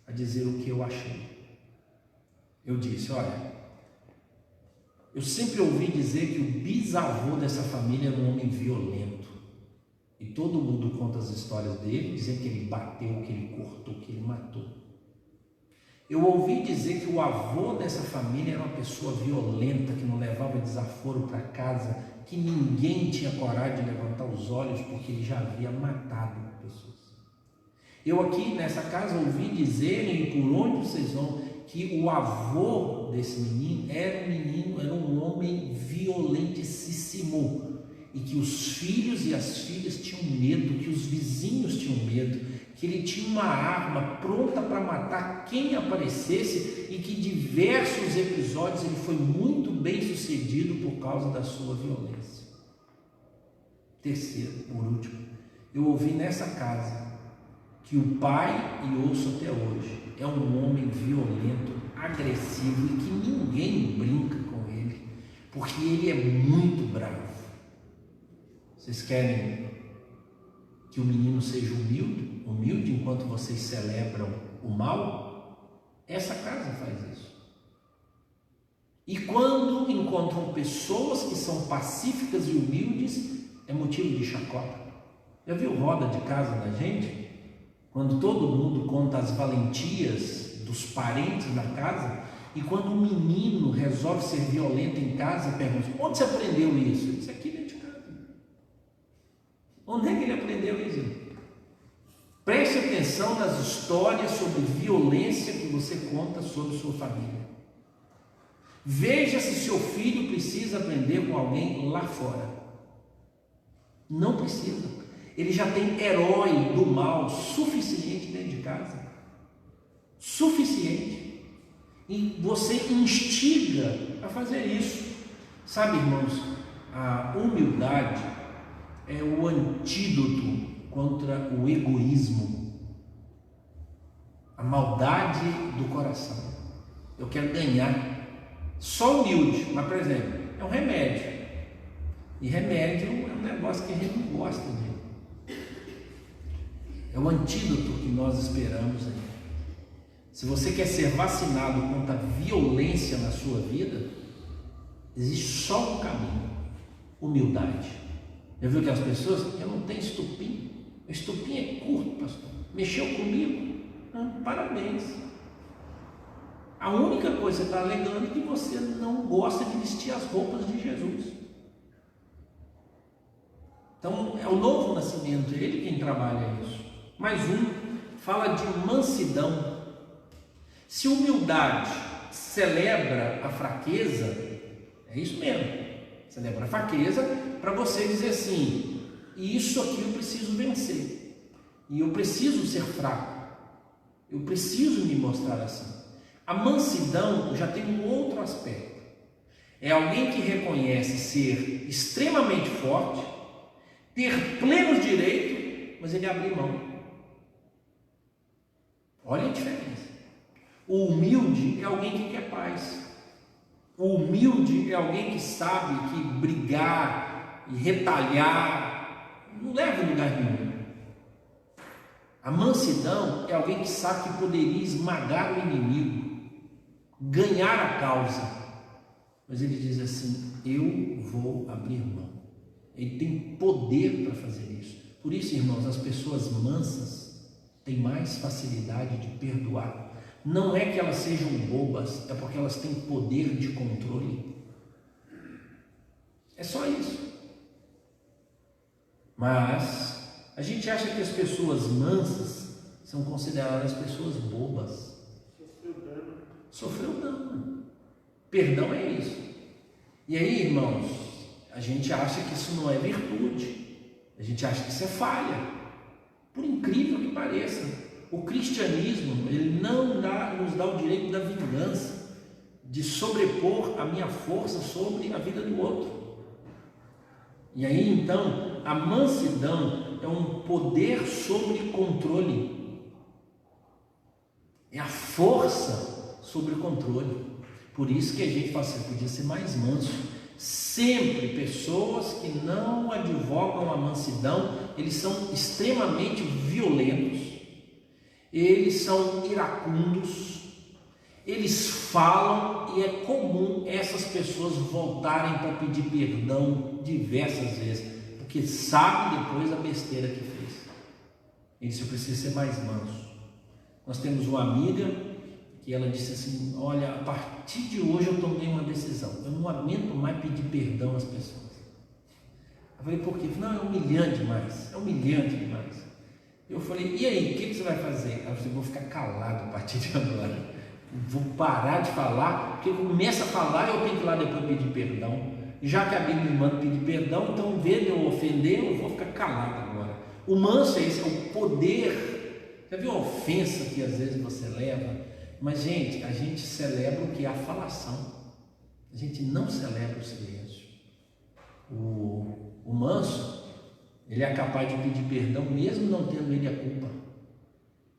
a dizer o que eu achei. Eu disse, olha, eu sempre ouvi dizer que o bisavô dessa família era um homem violento. E todo mundo conta as histórias dele, dizendo que ele bateu, que ele cortou, que ele matou. Eu ouvi dizer que o avô dessa família era uma pessoa violenta, que não levava desaforo para casa, que ninguém tinha coragem de levantar os olhos porque ele já havia matado pessoas. Eu aqui nessa casa ouvi dizerem, e por onde vocês vão, que o avô desse menino era um homem violentíssimo, e que os filhos e as filhas tinham medo, que os vizinhos tinham medo, que ele tinha uma arma pronta para matar quem aparecesse, e que em diversos episódios ele foi muito bem sucedido por causa da sua violência. Terceiro, por último, eu ouvi nessa casa que o pai, e ouço até hoje, é um homem violento, agressivo, e que ninguém brinca com ele, porque ele é muito bravo. Vocês querem que o menino seja humilde enquanto vocês celebram o mal? Essa casa faz isso. E quando encontram pessoas que são pacíficas e humildes, é motivo de chacota. Já viu roda de casa da gente? Quando todo mundo conta as valentias dos parentes na casa, e quando um menino resolve ser violento em casa, pergunta, onde você aprendeu isso? Ele disse, aqui dentro de casa. Onde é que ele aprendeu isso? Preste atenção nas histórias sobre violência que você conta sobre sua família. Veja se seu filho precisa aprender com alguém lá fora. Não precisa. Ele já tem herói do mal suficiente dentro de casa. Suficiente. E você instiga a fazer isso. Sabe, irmãos, a humildade é o antídoto contra o egoísmo, a maldade do coração. Eu quero ganhar. Só humilde, mas, por exemplo, é um remédio. E remédio é um negócio que a gente não gosta de. É o antídoto que nós esperamos aí. Se você quer ser vacinado contra a violência na sua vida, existe só um caminho: humildade. Já viu aquelas pessoas? Eu não tenho estupim. O estupim é curto, pastor. Mexeu comigo? Parabéns. A única coisa que você está alegando é que você não gosta de vestir as roupas de Jesus. Então, é o novo nascimento, é ele quem trabalha isso. Mais um, fala de mansidão. Se humildade celebra a fraqueza, é isso mesmo. Celebra a fraqueza para você dizer assim, isso aqui eu preciso vencer. E eu preciso ser fraco. Eu preciso me mostrar assim. A mansidão já tem um outro aspecto. É alguém que reconhece ser extremamente forte, ter plenos direitos, mas ele abre mão. Olha a diferença. O humilde é alguém que quer paz. O humilde é alguém que sabe que brigar e retalhar não leva a lugar nenhum. A mansidão é alguém que sabe que poderia esmagar o inimigo, ganhar a causa, mas ele diz assim, eu vou abrir mão. Ele tem poder para fazer isso. Por isso, irmãos, as pessoas mansas têm mais facilidade de perdoar. Não é que elas sejam bobas, é porque elas têm poder de controle. É só isso. Mas a gente acha que as pessoas mansas são consideradas pessoas bobas. Sofreu dano. Perdão é isso. E aí, irmãos, a gente acha que isso não é virtude. A gente acha que isso é falha. Por incrível que pareça, o cristianismo, ele não nos dá o direito da vingança, de sobrepor a minha força sobre a vida do outro. E aí, então, a mansidão é um poder sobre controle. É a força sobre o controle. Por isso que a gente fala assim, podia ser mais manso. Sempre pessoas que não advogam a mansidão, eles são extremamente violentos, eles são iracundos, eles falam, e é comum essas pessoas voltarem para pedir perdão diversas vezes, porque sabe depois a besteira que fez. Isso precisa ser mais manso. Nós temos uma amiga que ela disse assim, olha, a partir de hoje eu tomei uma decisão, eu não aguento mais pedir perdão às pessoas. Eu falei, por quê? Não, é humilhante demais, Eu falei, e aí, o que você vai fazer? Ela falou, vou ficar calado a partir de agora, vou parar de falar, porque começa a falar eu tenho que ir lá depois pedir perdão, já que a Bíblia me manda pedir perdão, então em vez de eu ofender, eu vou ficar calado agora. O manso é esse, é o poder. Já viu a ofensa que às vezes você leva? Mas, gente, a gente celebra o que é a falação. A gente não celebra o silêncio. O manso, ele é capaz de pedir perdão, mesmo não tendo ele a culpa,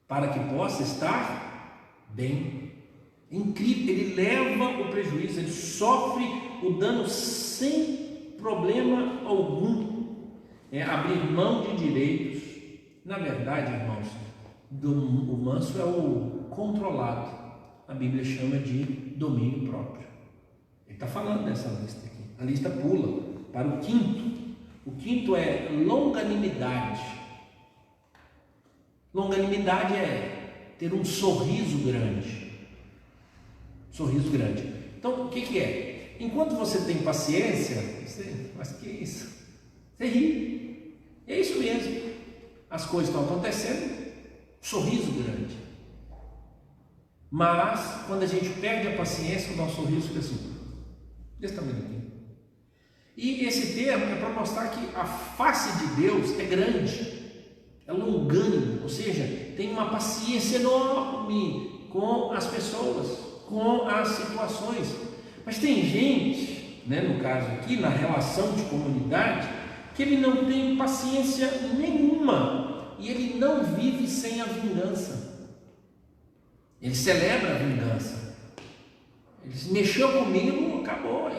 para que possa estar bem. Incrível, ele leva o prejuízo, ele sofre o dano sem problema algum. É abrir mão de direitos. Na verdade, irmãos, o manso é o controlado. A Bíblia chama de domínio próprio. Ele está falando dessa lista aqui. A lista pula para o quinto. O quinto é longanimidade. Longanimidade é ter um sorriso grande. Sorriso grande. Então, o que é? Enquanto você tem paciência, mas que é isso? Você ri. É isso mesmo. As coisas estão acontecendo, sorriso grande. Mas, quando a gente perde a paciência, o nosso sorriso fica assim, desse tamanho. E esse termo é para mostrar que a face de Deus é grande, é longânimo, ou seja, tem uma paciência enorme com as pessoas, com as situações. Mas tem gente, no caso aqui, na relação de comunidade, que ele não tem paciência nenhuma e ele não vive sem a vingança. Ele celebra a vingança. Ele se mexeu comigo, acabou.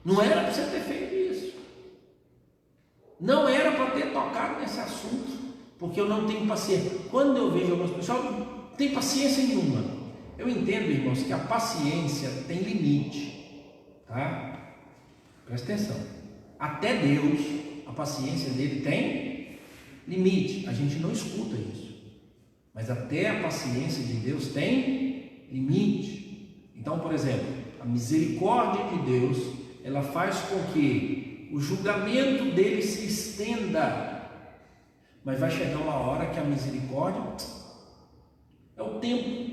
Não era para você ter feito isso. Não era para ter tocado nesse assunto, porque eu não tenho paciência. Quando eu vejo algumas pessoas, não tem paciência nenhuma. Eu entendo, irmãos, que a paciência tem limite, tá? Presta atenção. Até Deus, a paciência dele tem limite. A gente não escuta isso. Mas até a paciência de Deus tem limite. Então, por exemplo, a misericórdia de Deus, ela faz com que o julgamento dele se estenda. Mas vai chegar uma hora que a misericórdia é o tempo.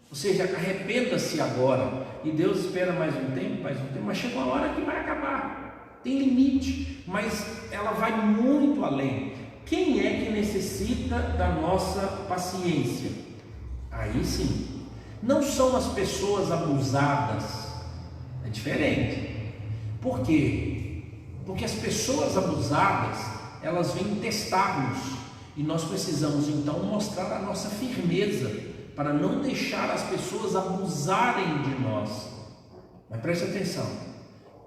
Ou seja, arrependa-se agora. E Deus espera mais um tempo, mas chega uma hora que vai acabar. Tem limite, mas ela vai muito além. Quem é que necessita da nossa paciência? Aí sim, não são as pessoas abusadas, é diferente. Por quê? Porque as pessoas abusadas, elas vêm testar-nos, e nós precisamos então mostrar a nossa firmeza, para não deixar as pessoas abusarem de nós. Mas preste atenção,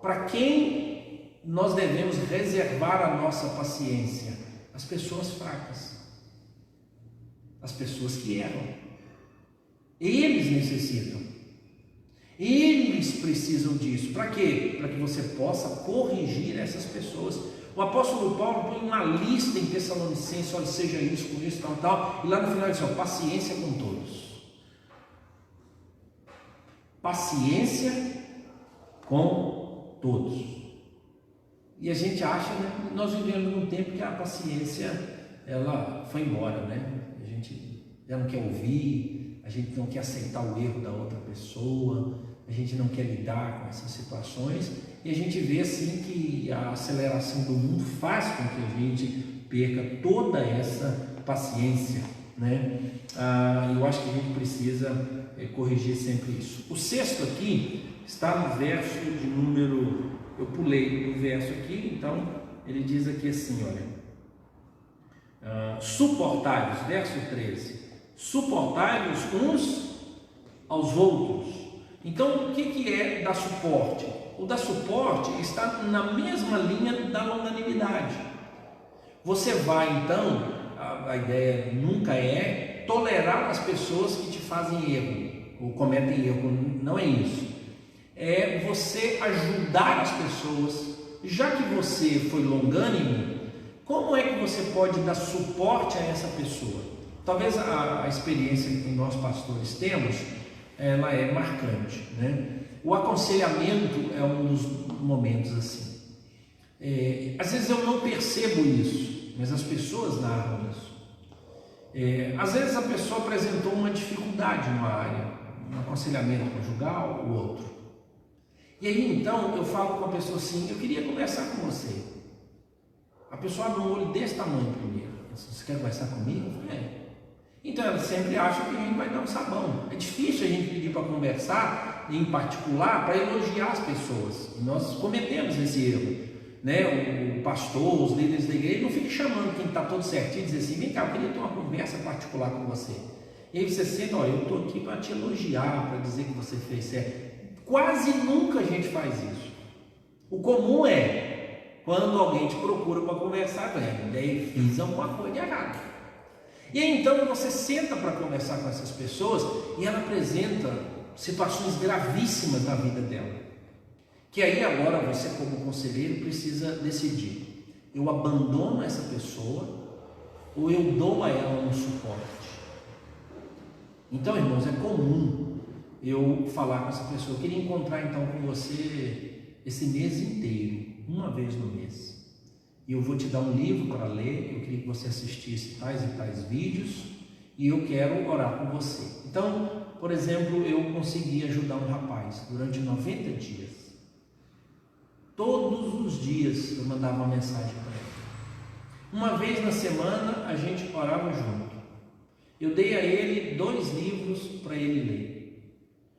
para quem nós devemos reservar a nossa paciência? As pessoas fracas, as pessoas que erram. Eles necessitam, eles precisam disso. Para quê? Para que você possa corrigir essas pessoas. O apóstolo Paulo põe uma lista em Tessalonicenses, olha, seja isso, com isso, tal, e lá no final ele diz, paciência com todos. Paciência com todos. E a gente acha, né, nós vivemos num tempo que a paciência, ela foi embora, né? A gente já não quer ouvir, a gente não quer aceitar o erro da outra pessoa, a gente não quer lidar com essas situações, e a gente vê assim que a aceleração do mundo faz com que a gente perca toda essa paciência, né? Eu acho que a gente precisa corrigir sempre isso. O sexto aqui está no verso de número, eu pulei o verso aqui, então ele diz aqui assim, olha, suportai-vos, verso 13, suportai-vos uns aos outros. Então, o que é dar suporte? O dar suporte está na mesma linha da longanimidade. Você vai, então, a ideia nunca é tolerar as pessoas que te fazem erro, ou cometem erro, não é isso. É você ajudar as pessoas, já que você foi longânimo, como é que você pode dar suporte a essa pessoa? Talvez a experiência que nós pastores temos, ela é marcante, né? O aconselhamento é um dos momentos assim. Às vezes eu não percebo isso, mas as pessoas narram isso. Às vezes a pessoa apresentou uma dificuldade numa área, um aconselhamento conjugal ou outro. E aí então eu falo com a pessoa assim, eu queria conversar com você. A pessoa abre um olho desse tamanho primeiro. Você quer conversar comigo? Então ela sempre acha que a gente vai dar um sabão. É difícil a gente pedir para conversar, em particular, para elogiar as pessoas. E nós cometemos esse erro, né? O pastor, os líderes da igreja não fica chamando quem está todo certinho e diz assim, vem cá, eu queria ter uma conversa particular com você. E aí você sente, olha, eu estou aqui para te elogiar, para dizer que você fez certo. Quase nunca a gente faz isso. O comum é quando alguém te procura para conversar com ele, daí fiz alguma coisa errada. E aí então você senta para conversar com essas pessoas e ela apresenta situações gravíssimas na vida dela. Que aí agora você, como conselheiro, precisa decidir: eu abandono essa pessoa ou eu dou a ela um suporte? Então, irmãos, é comum eu falar com essa pessoa, eu queria encontrar então com você esse mês inteiro, uma vez no mês. E eu vou te dar um livro para ler, eu queria que você assistisse tais e tais vídeos, e eu quero orar com você. Então, por exemplo, eu consegui ajudar um rapaz durante 90 dias. Todos os dias eu mandava uma mensagem para ele. Uma vez na semana a gente orava junto. Eu dei a ele 2 livros para ele ler.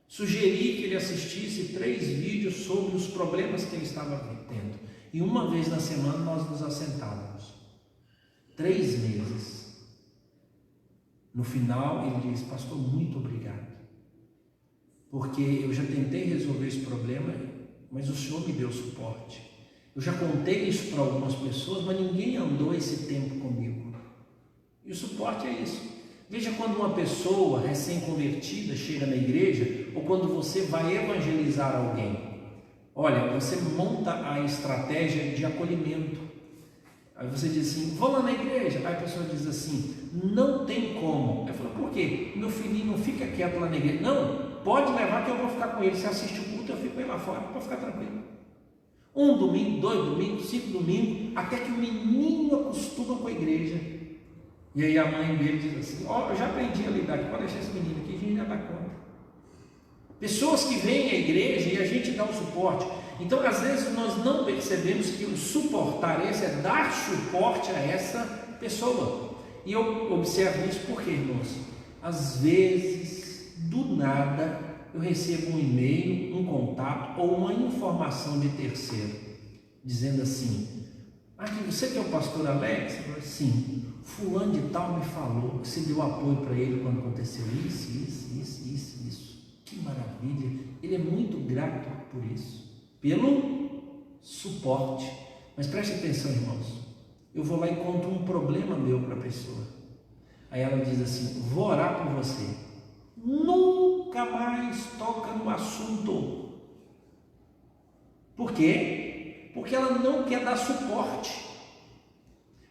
Sugeri que ele assistisse 3 vídeos sobre os problemas que ele estava tendo. E uma vez na semana nós nos assentávamos. 3 meses. No final ele disse: pastor, muito obrigado. Porque eu já tentei resolver esse problema, mas o Senhor me deu suporte. Eu já contei isso para algumas pessoas, mas ninguém andou esse tempo comigo. E o suporte é isso. Veja quando uma pessoa recém-convertida chega na igreja, ou quando você vai evangelizar alguém. Olha, você monta a estratégia de acolhimento. Aí você diz assim: vou lá na igreja. Aí a pessoa diz assim: não tem como. Eu falo: por quê? Meu filhinho não fica quieto lá na igreja. Não, pode levar que eu vou ficar com ele. Se assiste o culto, eu fico aí lá fora, para ficar tranquilo. 1 domingo, 2 domingos, 5 domingos, até que o menino acostuma com a igreja. E aí a mãe dele diz assim: ó, eu já aprendi a lidar aqui, pode deixar esse menino aqui, a gente já dá conta. Pessoas que vêm à igreja e a gente dá o suporte. Então, às vezes, nós não percebemos que o suportar esse é dar suporte a essa pessoa. E eu observo isso porque, irmãos, às vezes, do nada, eu recebo um e-mail, um contato ou uma informação de terceiro, dizendo assim: você que é o pastor Alex? Eu falo: sim, fulano de tal me falou que você deu apoio para ele quando aconteceu isso. Que maravilha, ele é muito grato por isso, pelo suporte. Mas preste atenção, irmãos, eu vou lá e conto um problema meu para a pessoa. Aí ela diz assim: vou orar por você. Nunca mais toca no assunto. Por quê? Porque ela não quer dar suporte.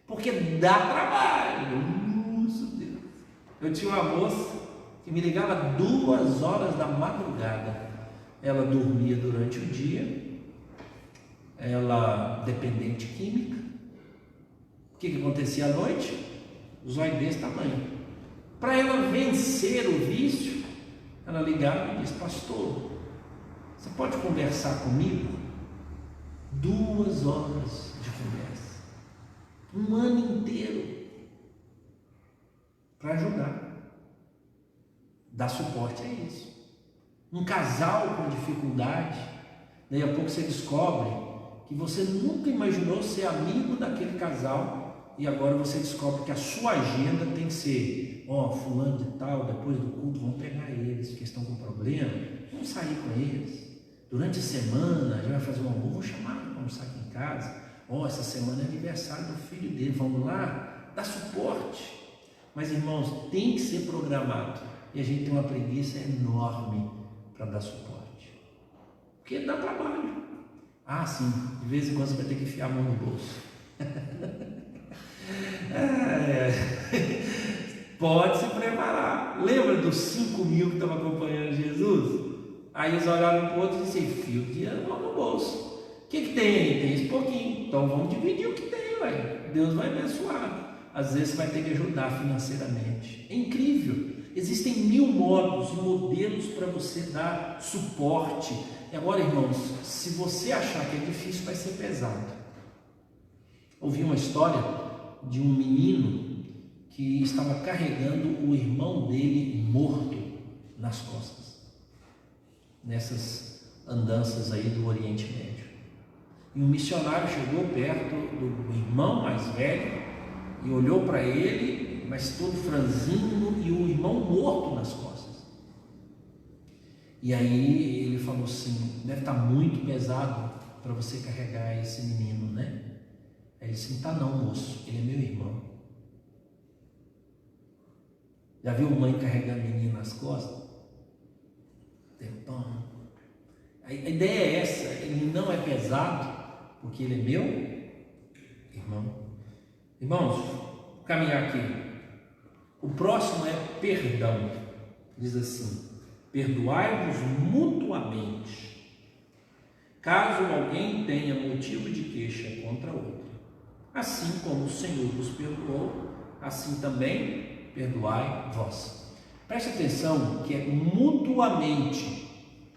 Porque dá trabalho. Nossa Deus. Eu tinha uma moça que me ligava 2 horas da madrugada. Ela dormia durante o dia ela dependente química. O que acontecia à noite? Os olhos desse tamanho. Para ela vencer o vício, ela ligava e disse: pastor, você pode conversar comigo? 2 horas de conversa, 1 ano inteiro, para ajudar, dar suporte a isso. Um casal com dificuldade, daí a pouco você descobre que você nunca imaginou ser amigo daquele casal, e agora você descobre que a sua agenda tem que ser: fulano de tal, depois do culto vamos pegar eles, porque estão com problema, vamos sair com eles. Durante a semana a gente vai fazer um almoço, vou chamar para almoçar aqui em casa. Essa semana é aniversário do filho dele, vamos lá, dá suporte. Mas, irmãos, tem que ser programado, e a gente tem uma preguiça enorme para dar suporte, porque dá trabalho. Sim, de vez em quando você vai ter que enfiar a mão no bolso. Pode se preparar. Lembra dos 5.000 que estavam acompanhando Jesus? Aí eles olharam para o outro e disseram: fio de dinheiro no bolso. O que tem aí? Tem esse pouquinho. Então vamos dividir o que tem, ué. Deus vai abençoar. Às vezes você vai ter que ajudar financeiramente. É incrível. Existem 1000 modos e modelos para você dar suporte. E agora, irmãos, se você achar que é difícil, vai ser pesado. Ouvi uma história de um menino que estava carregando o irmão dele morto nas costas, nessas andanças aí do Oriente Médio. E um missionário chegou perto do irmão mais velho e olhou para ele, mas todo franzino, e o irmão morto nas costas. E aí ele falou assim: deve estar muito pesado para você carregar esse menino, né? Aí ele disse: não está não, moço, ele é meu irmão. Já viu mãe carregando menino nas costas? Tempão. A ideia é essa: ele não é pesado porque ele é meu irmão. Irmãos, vou caminhar aqui. O próximo é perdão. Diz assim: perdoai-vos mutuamente, caso alguém tenha motivo de queixa contra outro. Assim como o Senhor vos perdoou, assim também perdoai vós. Preste atenção que é mutuamente,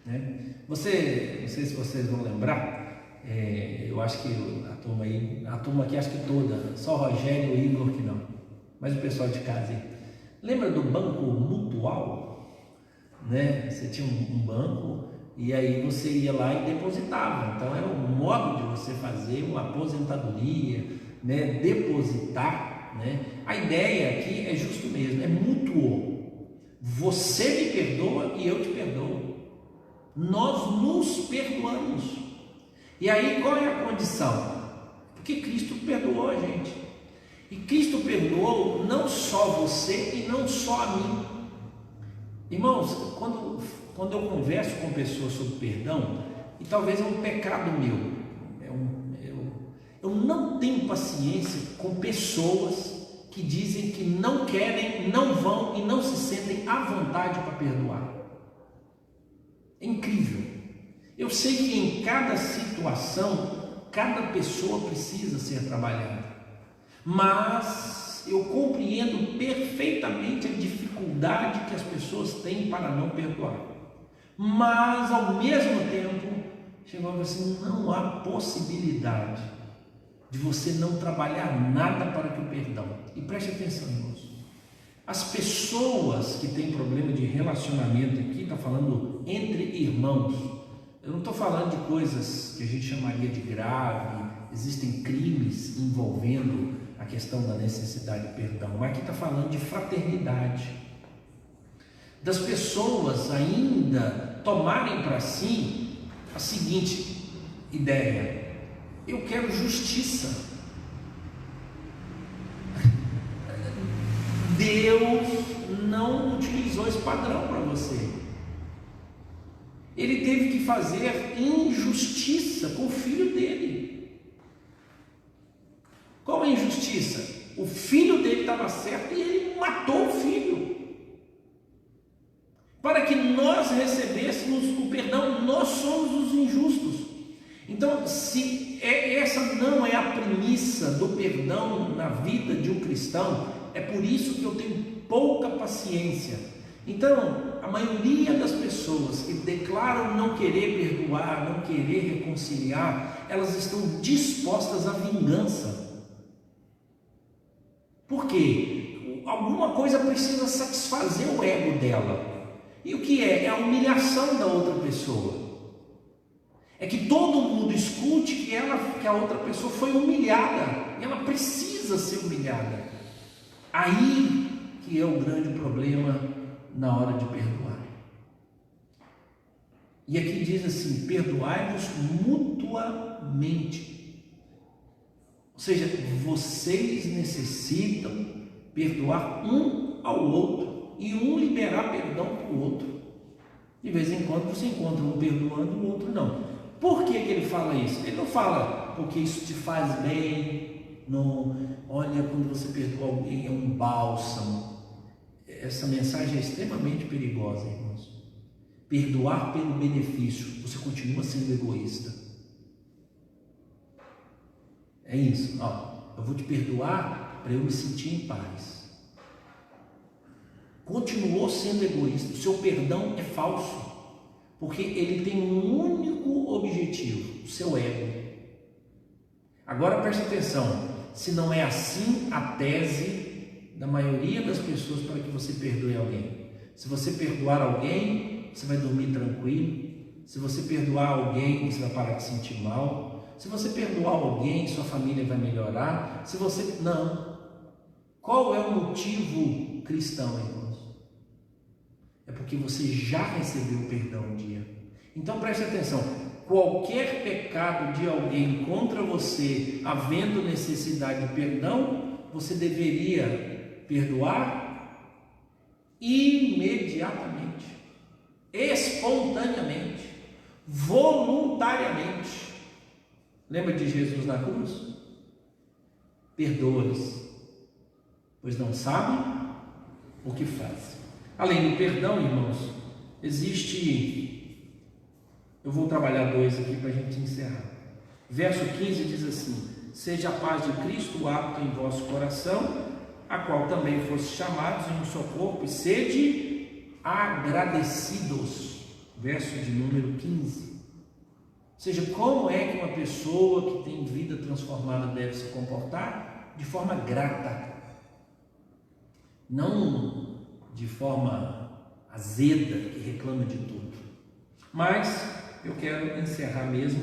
né? Não sei se vocês vão lembrar, eu acho que a turma aqui, acho que toda, só o Rogério e o Igor que não, mas o pessoal de casa aí. Lembra do banco mutual? Né? Você tinha um banco e aí você ia lá e depositava. Então era um modo de você fazer uma aposentadoria, né? Depositar, né? A ideia aqui é justo mesmo, é mútuo. Você me perdoa e eu te perdoo. Nós nos perdoamos. E aí qual é a condição? Porque Cristo perdoou a gente. E Cristo perdoou não só você e não só a mim. Irmãos, quando eu converso com pessoas sobre perdão, e talvez é um pecado meu, eu não tenho paciência com pessoas que dizem que não querem, não vão e não se sentem à vontade para perdoar. É incrível. Eu sei que em cada situação, cada pessoa precisa ser trabalhada, mas eu compreendo perfeitamente a dificuldade que as pessoas têm para não perdoar. Mas ao mesmo tempo, chegou assim: não há possibilidade de você não trabalhar nada para que o perdão. E preste atenção, irmãos. As pessoas que têm problema de relacionamento, aqui está falando entre irmãos, eu não estou falando de coisas que a gente chamaria de grave, existem crimes envolvendo a questão da necessidade de perdão, mas aqui está falando de fraternidade, das pessoas ainda tomarem para si a seguinte ideia: eu quero justiça. Deus não utilizou esse padrão para você. Ele teve que fazer injustiça com o filho dele. Qual é a injustiça? O filho dele estava certo e ele matou o filho. Para que nós recebêssemos o perdão, nós somos os injustos. Então, se essa não é a premissa do perdão na vida de um cristão. É por isso que eu tenho pouca paciência. Então, a maioria das pessoas que declaram não querer perdoar, não querer reconciliar, elas estão dispostas à vingança. Por quê? Alguma coisa precisa satisfazer o ego dela. E o que é? É a humilhação da outra pessoa. É que todo mundo escute que a outra pessoa foi humilhada. E ela precisa ser humilhada. Aí que é o grande problema na hora de perdoar. E aqui diz assim: perdoai-vos mutuamente. Ou seja, vocês necessitam perdoar um ao outro e um liberar perdão para o outro. De vez em quando você encontra um perdoando e o outro não. Por que ele fala isso? Ele não fala porque isso te faz bem. Não, olha, quando você perdoa alguém é um bálsamo. Essa mensagem é extremamente perigosa, irmãos. Perdoar pelo benefício, você continua sendo egoísta. É isso, ó, eu vou te perdoar para eu me sentir em paz. Continuou sendo egoísta. O seu perdão é falso, porque ele tem um único objetivo: o seu ego. Agora preste atenção, se não é assim a tese da maioria das pessoas para que você perdoe alguém. Se você perdoar alguém, você vai dormir tranquilo. Se você perdoar alguém, você vai parar de sentir mal. Se você perdoar alguém, sua família vai melhorar. Se você... Não. Qual é o motivo cristão, irmãos? É porque você já recebeu o perdão um dia. Então preste atenção. Qualquer pecado de alguém contra você, havendo necessidade de perdão, você deveria perdoar imediatamente, espontaneamente, voluntariamente. Lembra de Jesus na cruz? Perdoa-lhes, pois não sabem o que fazem. Além do perdão, irmãos, existe... Eu vou trabalhar dois aqui para a gente encerrar. Verso 15 diz assim: seja a paz de Cristo o hábito em vosso coração, a qual também foste chamados em um só corpo, e sede agradecidos. Verso de número 15. Ou seja, como é que uma pessoa que tem vida transformada deve se comportar? De forma grata, não de forma azeda, que reclama de tudo. Mas eu quero encerrar mesmo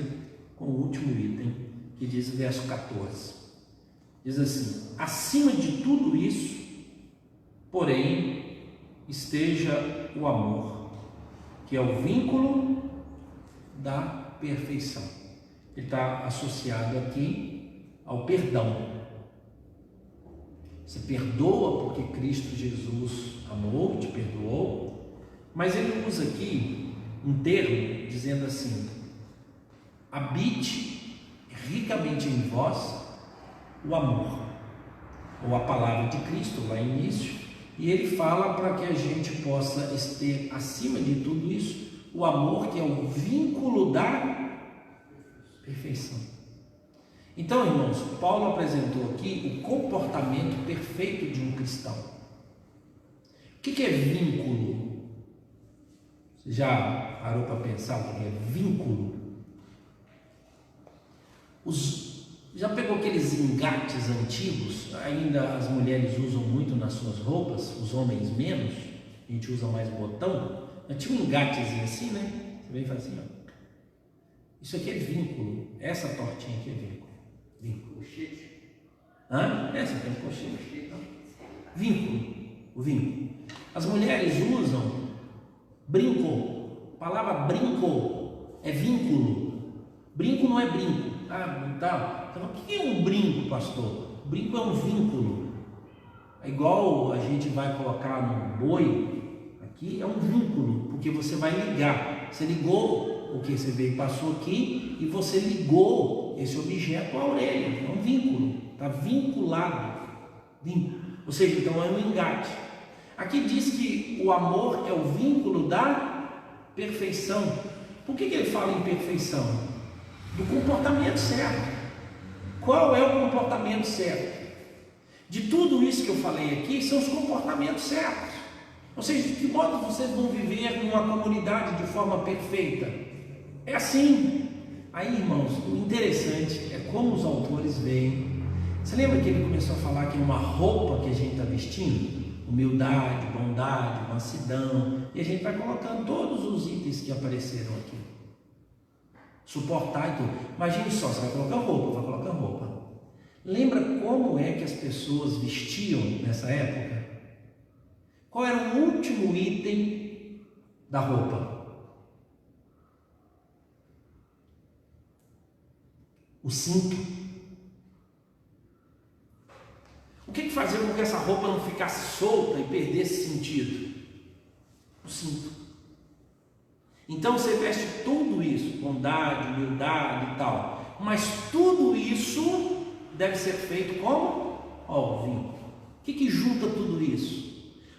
com o último item, que diz o verso 14. Diz assim: acima de tudo isso, porém, esteja o amor, que é o vínculo da perfeição. Ele está associado aqui ao perdão. Você perdoa porque Cristo Jesus amou, te perdoou, mas ele usa aqui um termo dizendo assim: habite ricamente em vós o amor, ou a palavra de Cristo lá no início, e ele fala para que a gente possa ter acima de tudo isso o amor, que é o vínculo da perfeição. Então, irmãos, Paulo apresentou aqui o comportamento perfeito de um cristão. O que é vínculo? Você já parou para pensar o que é vínculo? Já pegou aqueles engates antigos? Ainda as mulheres usam muito nas suas roupas, os homens menos, a gente usa mais botão. Mas tinha um engatezinho assim, né? Você vem e faz assim, ó. Isso aqui é vínculo. Essa tortinha aqui é vínculo. Vínculo. Hã? Essa aqui é um colchete. Vínculo. O vínculo. As mulheres usam brinco. A palavra brinco é vínculo. Brinco não é brinco. Tá. Então, o que é um brinco, pastor? Brinco é um vínculo. É igual a gente vai colocar no boi, aqui é um vínculo, porque você vai ligar. Você ligou o que você veio, passou aqui, e você ligou esse objeto à orelha. É um vínculo, está vinculado. Ou seja, então é um engate. Aqui diz que o amor é o vínculo da perfeição. Por que ele fala em perfeição? do comportamento certo. Qual é o comportamento certo? De tudo isso que eu falei aqui, são os comportamentos certos. Ou seja, de que modo vocês vão viver numa comunidade de forma perfeita? É assim. Aí, irmãos, o interessante é como os autores veem. Você lembra que ele começou a falar que é uma roupa que a gente está vestindo? Humildade, bondade, mansidão. E a gente vai colocando todos os itens que apareceram aqui. Suportar e tudo. Imagine só, você vai colocar roupa. Lembra como é que as pessoas vestiam nessa época? Qual era o último item da roupa? O cinto. O que fazia com que essa roupa não ficasse solta e perdesse sentido? O cinto. Então você veste tudo isso, bondade, humildade e tal, mas tudo isso deve ser feito como? Ó, o vínculo. O que junta tudo isso?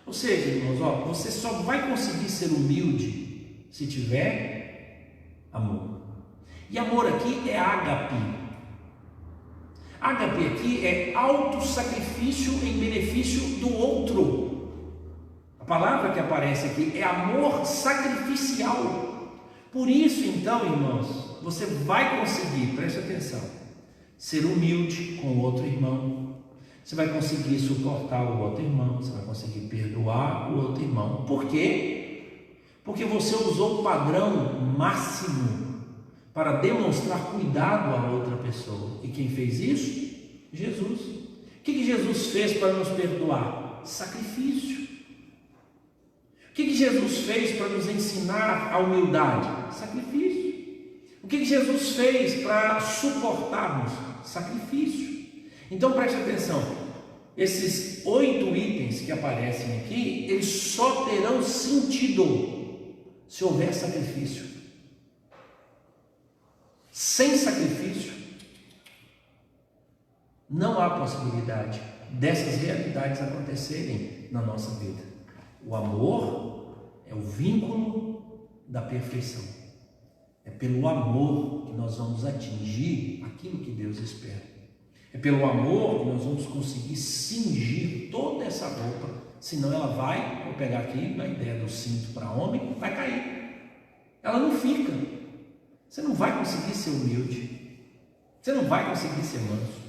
Ou seja, irmãos, você só vai conseguir ser humilde se tiver amor. E amor aqui é ágape. Ágape aqui é autossacrifício em benefício do outro. A palavra que aparece aqui é amor sacrificial. Por isso, então, irmãos, você vai conseguir, preste atenção, ser humilde com o outro irmão. Você vai conseguir suportar o outro irmão. Você vai conseguir perdoar o outro irmão. Por quê? Porque você usou o padrão máximo para demonstrar cuidado à outra pessoa. E quem fez isso? Jesus. O que Jesus fez para nos perdoar? Sacrifício. O que Jesus fez para nos ensinar a humildade? Sacrifício. O que Jesus fez para suportarmos? Sacrifício. Então preste atenção, esses 8 itens que aparecem aqui, eles só terão sentido se houver sacrifício. Sem sacrifício, não há possibilidade dessas realidades acontecerem na nossa vida. O amor é o vínculo da perfeição. É pelo amor que nós vamos atingir aquilo que Deus espera. É pelo amor que nós vamos conseguir cingir toda essa roupa, senão ela vai, vou pegar aqui na ideia do cinto para homem, vai cair. Ela não fica. Você não vai conseguir ser humilde. Você não vai conseguir ser manso.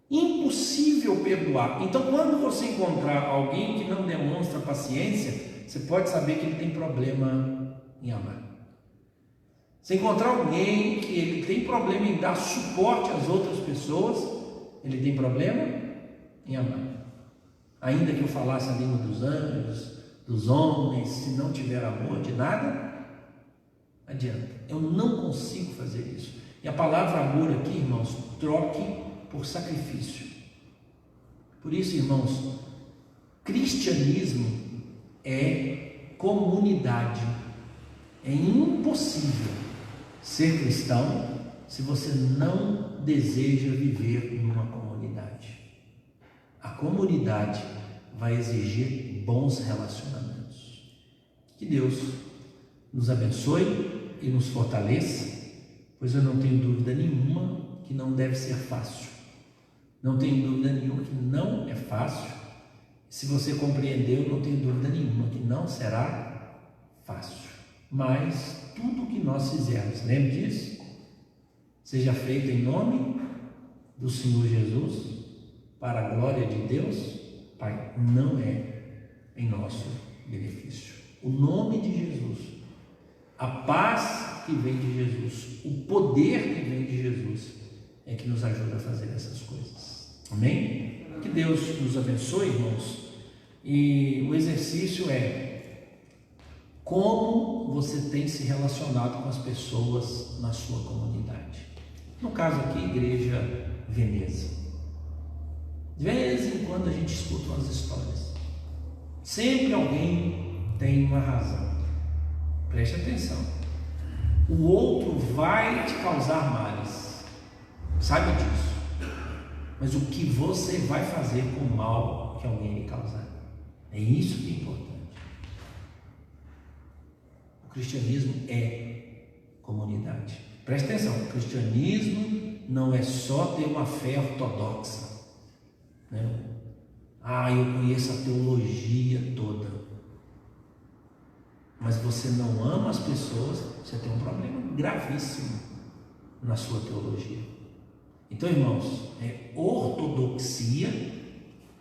Impossível perdoar. Então, quando você encontrar alguém que não demonstra paciência, você pode saber que ele tem problema em amar. Se encontrar alguém que ele tem problema em dar suporte às outras pessoas, ele tem problema em amar. Ainda que eu falasse a língua dos anjos, dos homens, se não tiver amor, de nada adianta. Eu não consigo fazer isso. E a palavra amor aqui, irmãos, troque por sacrifício. Por isso, irmãos, cristianismo é comunidade. É impossível ser cristão se você não deseja viver numa comunidade. A comunidade vai exigir bons relacionamentos. Que Deus nos abençoe e nos fortaleça, pois eu não tenho dúvida nenhuma que não deve ser fácil. Não tenho dúvida nenhuma que não é fácil. Se você compreendeu, não tenho dúvida nenhuma que não será fácil. Mas tudo que nós fizermos, lembre disso, seja feito em nome do Senhor Jesus, para a glória de Deus, Pai, não é em nosso benefício. O nome de Jesus, a paz que vem de Jesus, o poder que vem de Jesus, é que nos ajuda a fazer essas coisas. Amém? Que Deus nos abençoe, irmãos. E o exercício é: como você tem se relacionado com as pessoas na sua comunidade? No caso aqui, Igreja Veneza. De vez em quando a gente escuta umas histórias. Sempre alguém tem uma razão. Preste atenção. O outro vai te causar males. Saiba disso. Mas o que você vai fazer com o mal que alguém lhe causar? É isso que é importante. O cristianismo é comunidade. Presta atenção, o cristianismo não é só ter uma fé ortodoxa, né? Eu conheço a teologia toda, mas você não ama as pessoas, você tem um problema gravíssimo na sua teologia. Então, irmãos, é ortodoxia,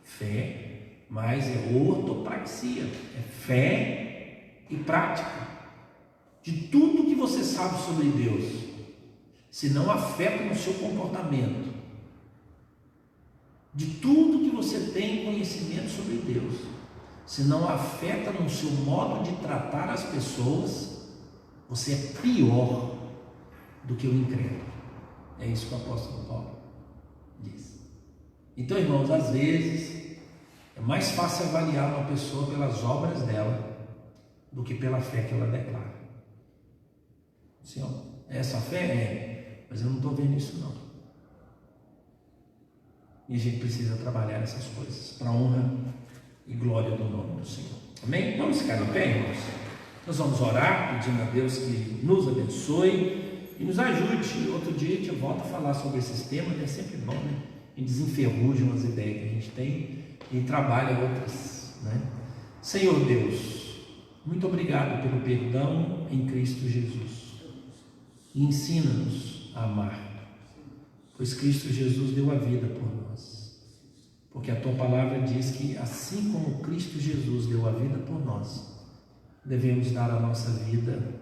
fé, mas é ortopraxia, é fé e prática. De tudo que você sabe sobre Deus, se não afeta no seu comportamento, de tudo que você tem conhecimento sobre Deus, se não afeta no seu modo de tratar as pessoas, você é pior do que o incrédulo. É isso que o apóstolo Paulo diz. Então, irmãos, às vezes é mais fácil avaliar uma pessoa pelas obras dela do que pela fé que ela declara. Senhor, essa fé é, mas eu não estou vendo isso não. E a gente precisa trabalhar essas coisas para a honra e glória do nome do Senhor. Amém? Vamos ficar de pé, irmãos. Nós vamos orar pedindo a Deus que nos abençoe e nos ajude. Outro dia a gente volta a falar sobre esses temas, é sempre bom, né? A gente desenferruja umas ideias que a gente tem e trabalha outras, né? Senhor Deus, muito obrigado pelo perdão em Cristo Jesus. E ensina-nos a amar, pois Cristo Jesus deu a vida por nós. Porque a tua palavra diz que assim como Cristo Jesus deu a vida por nós, devemos dar a nossa vida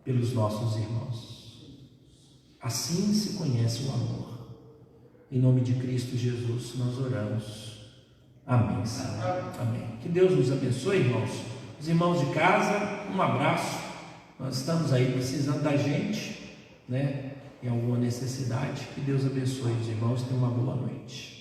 pelos nossos irmãos. Assim se conhece o amor. Em nome de Cristo Jesus nós oramos. Amém, Senhor. Amém. Que Deus nos abençoe, irmãos. Os irmãos de casa, um abraço. Nós estamos aí precisando da gente, né? Em alguma necessidade. Que Deus abençoe os irmãos. Tenham uma boa noite.